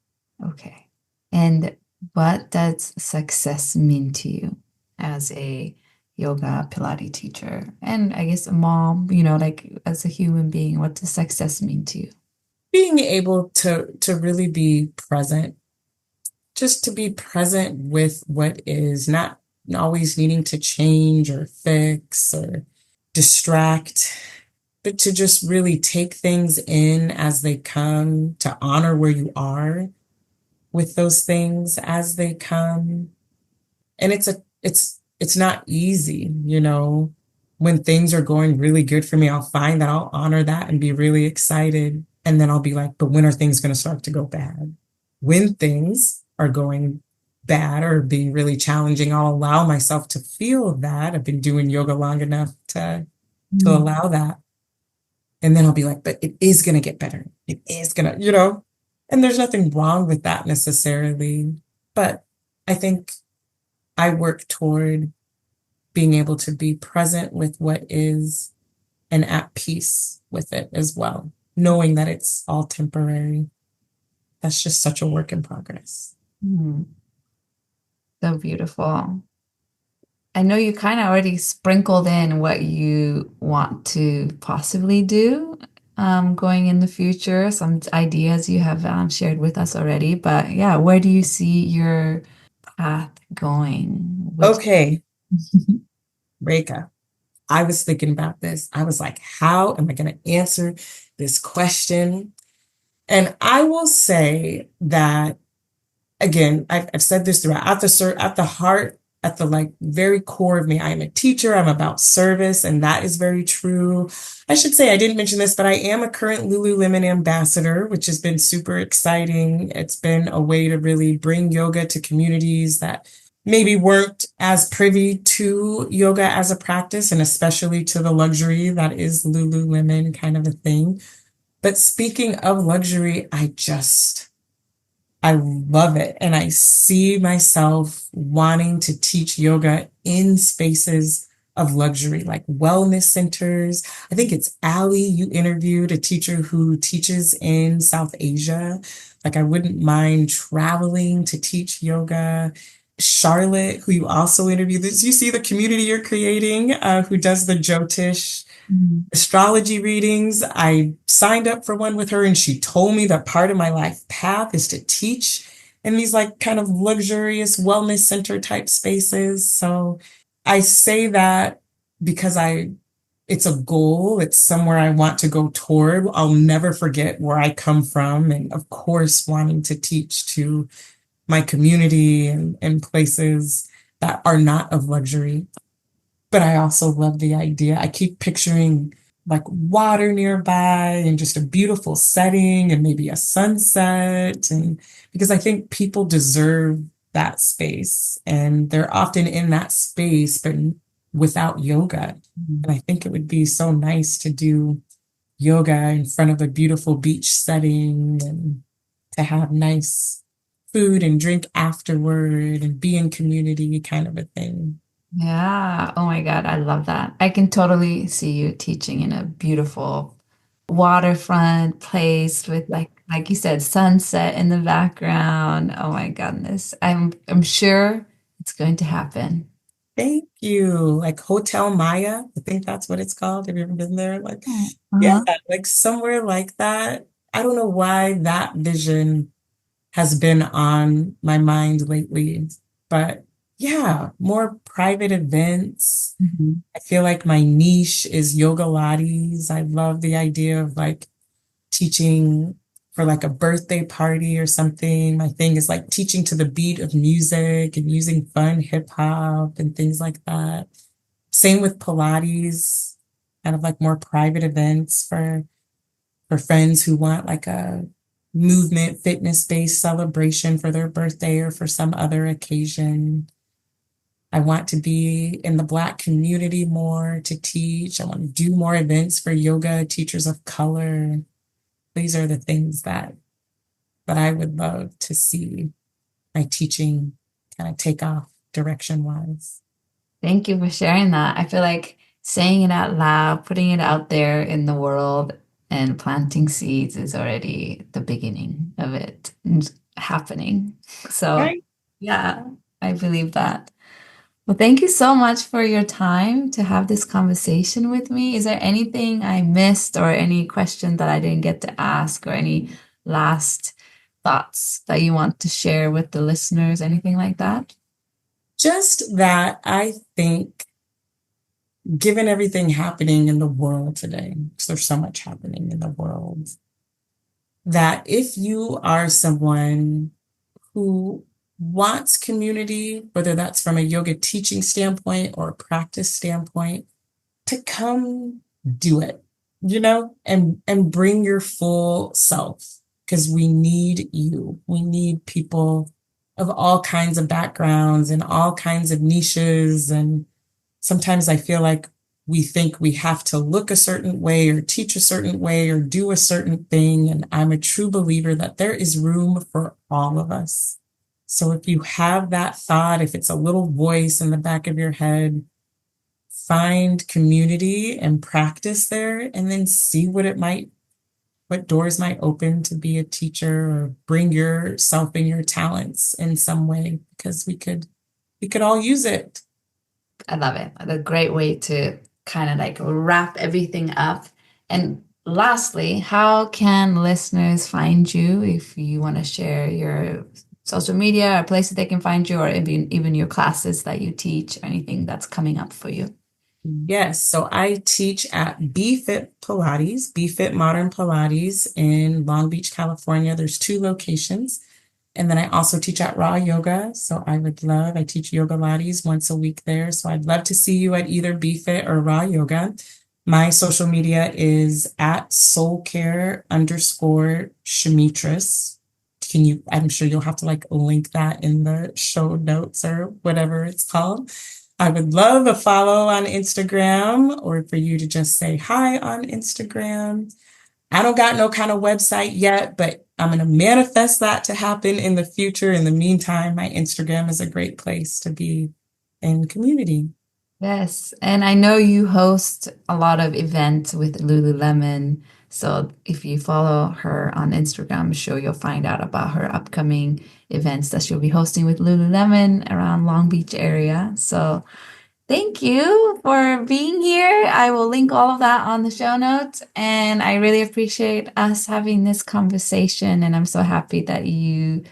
okay. And what does success mean to you as a yoga Pilates teacher? And I guess a mom, like as a human being, what does success mean to you? Being able to really be present, just to be present with what is, not always needing to change or fix or distract, but to just really take things in as they come, to honor where you are with those things as they come. And it's not easy, when things are going really good for me. I'll find that I'll honor that and be really excited. And then I'll be like, but when are things going to start to go bad? When things are going bad or being really challenging, I'll allow myself to feel that. I've been doing yoga long enough to Mm. allow that. And then I'll be like, but it is going to get better. It is going to. And there's nothing wrong with that necessarily. But I think I work toward being able to be present with what is and at peace with it as well, knowing that it's all temporary. That's just such a work in progress. Mm. So beautiful. I know you kind of already sprinkled in what you want to possibly do going in the future, some ideas you have shared with us already. But yeah, where do you see your path going? Which Okay, Reka, I was thinking about this. I was like, how am I going to answer this question? And I will say that, again, I've said this throughout, at the heart at the like very core of me. I am a teacher. I'm about service, and that is very true. I should say I didn't mention this, but I am a current Lululemon ambassador, which has been super exciting. It's been a way to really bring yoga to communities that maybe weren't as privy to yoga as a practice, and especially to the luxury that is Lululemon kind of a thing. But speaking of luxury, I love it. And I see myself wanting to teach yoga in spaces of luxury, like wellness centers. I think it's Ali, you interviewed a teacher who teaches in South Asia. Like, I wouldn't mind traveling to teach yoga. Charlotte, who you also interviewed, you see the community you're creating, who does the Jyotish Mhm. astrology readings. I signed up for one with her, and she told me that part of my life path is to teach in these like kind of luxurious wellness center type spaces. So I say that because it's a goal, it's somewhere I want to go toward. I'll never forget where I come from, and of course, wanting to teach to my community and places that are not of luxury. But I also love the idea. I keep picturing like water nearby and just a beautiful setting and maybe a sunset. And because I think people deserve that space, and they're often in that space, but without yoga. And I think it would be so nice to do yoga in front of a beautiful beach setting and to have nice food and drink afterward and be in community kind of a thing. Yeah. Oh my God. I love that. I can totally see you teaching in a beautiful waterfront place with like you said, sunset in the background. Oh my goodness. I'm sure it's going to happen. Thank you. Like Hotel Maya, I think that's what it's called. Have you ever been there? Like, yeah, Uh-huh. like somewhere like that. I don't know why that vision has been on my mind lately, but yeah, more private events. Mhm. I feel like my niche is yoga lattes. I love the idea of like teaching for like a birthday party or something. My thing is like teaching to the beat of music and using fun hip hop and things like that. Same with Pilates, kind of like more private events for friends who want like a movement fitness based celebration for their birthday or for some other occasion. I want to be in the Black community more to teach. I want to do more events for yoga teachers of color. These are the things that I would love to see my teaching kind of take off direction wise. Thank you for sharing that. I feel like saying it out loud, putting it out there in the world, and planting seeds is already the beginning of it happening. So, Right. yeah, I believe that. Well, thank you so much for your time to have this conversation with me. Is there anything I missed or any question that I didn't get to ask or any last thoughts that you want to share with the listeners, anything like that? Just that I think, given everything happening in the world today, because there's so much happening in the world, that if you are someone who wants community, whether that's from a yoga teaching standpoint or a practice standpoint, to come do it, and bring your full self, because we need you. We need people of all kinds of backgrounds and all kinds of niches. And sometimes I feel like we think we have to look a certain way or teach a certain way or do a certain thing. And I'm a true believer that there is room for all of us. So if you have that thought, if it's a little voice in the back of your head, find community and practice there, and then see what doors might open to be a teacher or bring yourself and your talents in some way, because we could all use it. I love it. A great way to kind of like wrap everything up. And lastly, how can listeners find you if you want to share your social media or places they can find you, or even your classes that you teach, or anything that's coming up for you? Yes, so I teach at BFit Pilates, BFit Modern Pilates in Long Beach, California. There's two locations. And then I also teach at Raw Yoga. So I teach yoga Pilates once a week there. So I'd love to see you at either BFit or Raw Yoga. My social media is at soulcare_Shemitris. I'm sure you'll have to like link that in the show notes or whatever it's called. I would love a follow on Instagram or for you to just say hi on Instagram. I don't got no kind of website yet, but I'm going to manifest that to happen in the future. In the meantime, my Instagram is a great place to be in community. Yes, and I know you host a lot of events with Lululemon. So if you follow her on Instagram, I'm sure you'll find out about her upcoming events that she'll be hosting with Lululemon around Long Beach area. So thank you for being here. I will link all of that on the show notes, and I really appreciate us having this conversation. And I'm so happy that you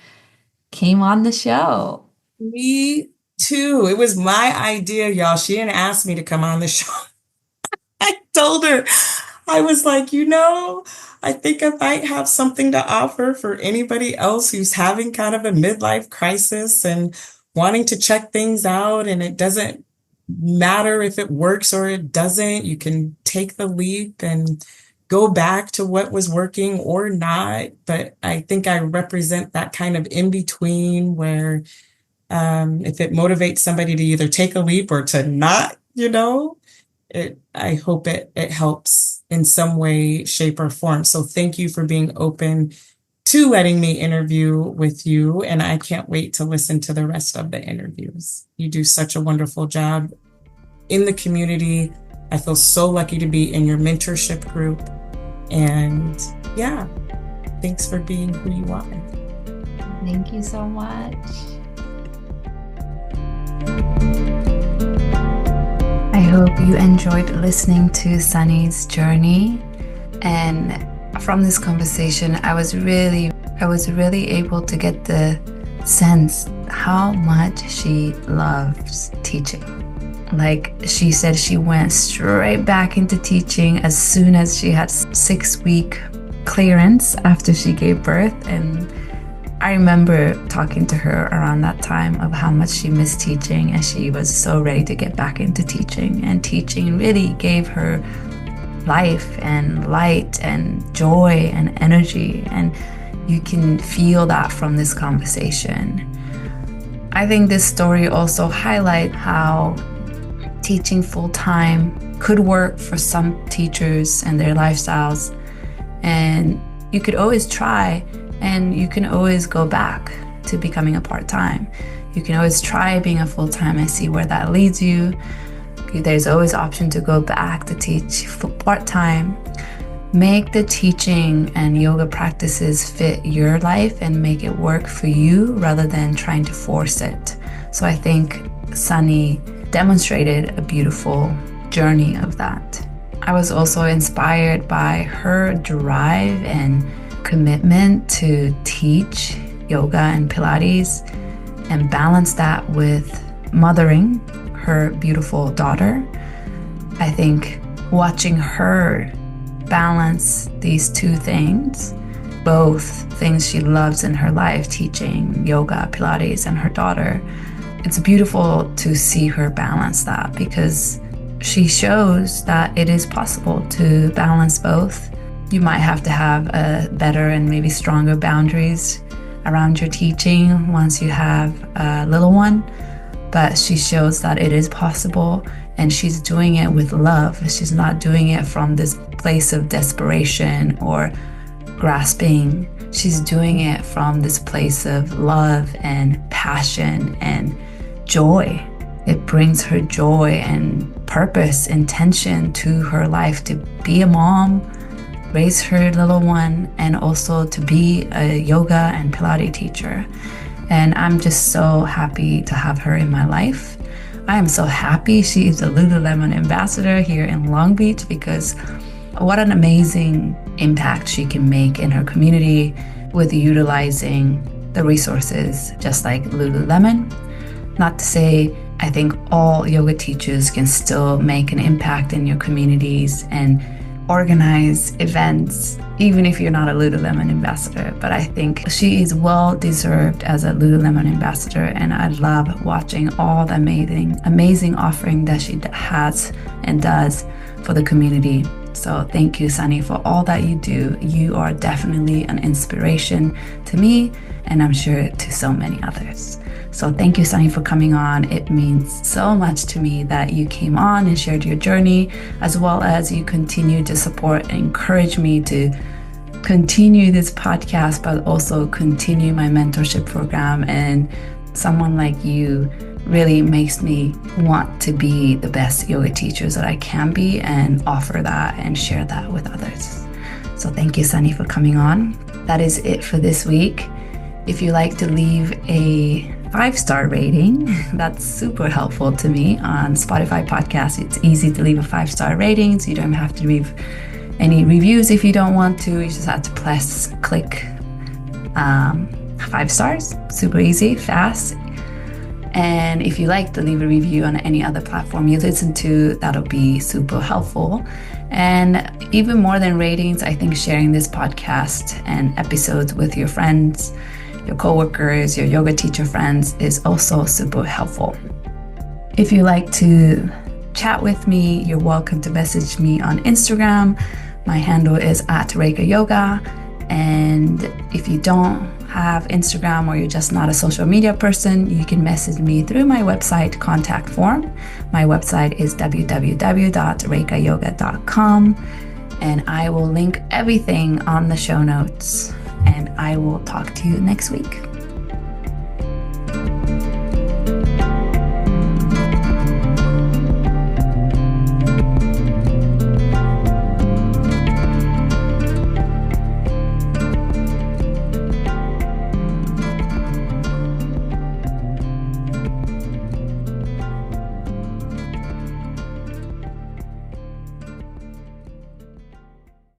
came on the show. Me too. It was my idea, y'all. She didn't ask me to come on the show. I told her, I was like, I think I might have something to offer for anybody else who's having kind of a midlife crisis and wanting to check things out. And it doesn't matter if it works or it doesn't. You can take the leap and go back to what was working or not. But I think I represent that kind of in between where if it motivates somebody to either take a leap or to not, I hope it helps in some way, shape, or form. So thank you for being open to letting me interview with you. And I can't wait to listen to the rest of the interviews. You do such a wonderful job in the community. I feel so lucky to be in your mentorship group. And yeah, thanks for being who you are. Thank you so much. I hope you enjoyed listening to Sunny's journey. And from this conversation, I was really able to get the sense how much she loves teaching. Like she said, she went straight back into teaching as soon as she had 6-week clearance after she gave birth. And I remember talking to her around that time of how much she missed teaching, and she was so ready to get back into teaching. And teaching really gave her life and light and joy and energy. And you can feel that from this conversation. I think this story also highlights how teaching full-time could work for some teachers and their lifestyles. And you could always try, and you can always go back to becoming a part-time. You can always try being a full-time and see where that leads you. There's always option to go back to teach part-time. Make the teaching and yoga practices fit your life and make it work for you rather than trying to force it. So I think Sunny demonstrated a beautiful journey of that. I was also inspired by her drive and commitment to teach yoga and Pilates and balance that with mothering her beautiful daughter. I think watching her balance these two things, both things she loves in her life, teaching yoga, Pilates, and her daughter, it's beautiful to see her balance that because she shows that it is possible to balance both. You might have to have a better and maybe stronger boundaries around your teaching once you have a little one, but she shows that it is possible, and she's doing it with love. She's not doing it from this place of desperation or grasping. She's doing it from this place of love and passion and joy. It brings her joy and purpose, intention to her life to be a mom, raise her little one, and also to be a yoga and Pilates teacher. And I'm just so happy to have her in my life. I am so happy she is a Lululemon ambassador here in Long Beach, because what an amazing impact she can make in her community with utilizing the resources just like Lululemon. Not to say I think all yoga teachers can still make an impact in your communities, and organize events, even if you're not a Lululemon ambassador. But I think she is well deserved as a Lululemon ambassador, and I love watching all the amazing offering that she has and does for the community. So thank you, Sunny, for all that you do. You are definitely an inspiration to me, and I'm sure to so many others. So thank you, Sunny, for coming on. It means so much to me that you came on and shared your journey, as well as you continue to support and encourage me to continue this podcast, but also continue my mentorship program. And someone like you really makes me want to be the best yoga teachers that I can be and offer that and share that with others. So thank you, Sunny, for coming on. That is it for this week. If you like to leave a 5-star rating, that's super helpful to me on Spotify podcast. It's easy to leave a 5-star rating, so you don't have to leave any reviews if you don't want to. You just have to click 5 stars. Super easy, fast. And if you like to leave a review on any other platform you listen to, that'll be super helpful. And even more than ratings, I think sharing this podcast and episodes with your friends, your coworkers, your yoga teacher friends is also super helpful. If you like to chat with me, you're welcome to message me on Instagram. My handle is @ReikaYoga. And if you don't have Instagram or you're just not a social media person, you can message me through my website contact form. My website is www.reikayoga.com, and I will link everything on the show notes, and I will talk to you next week.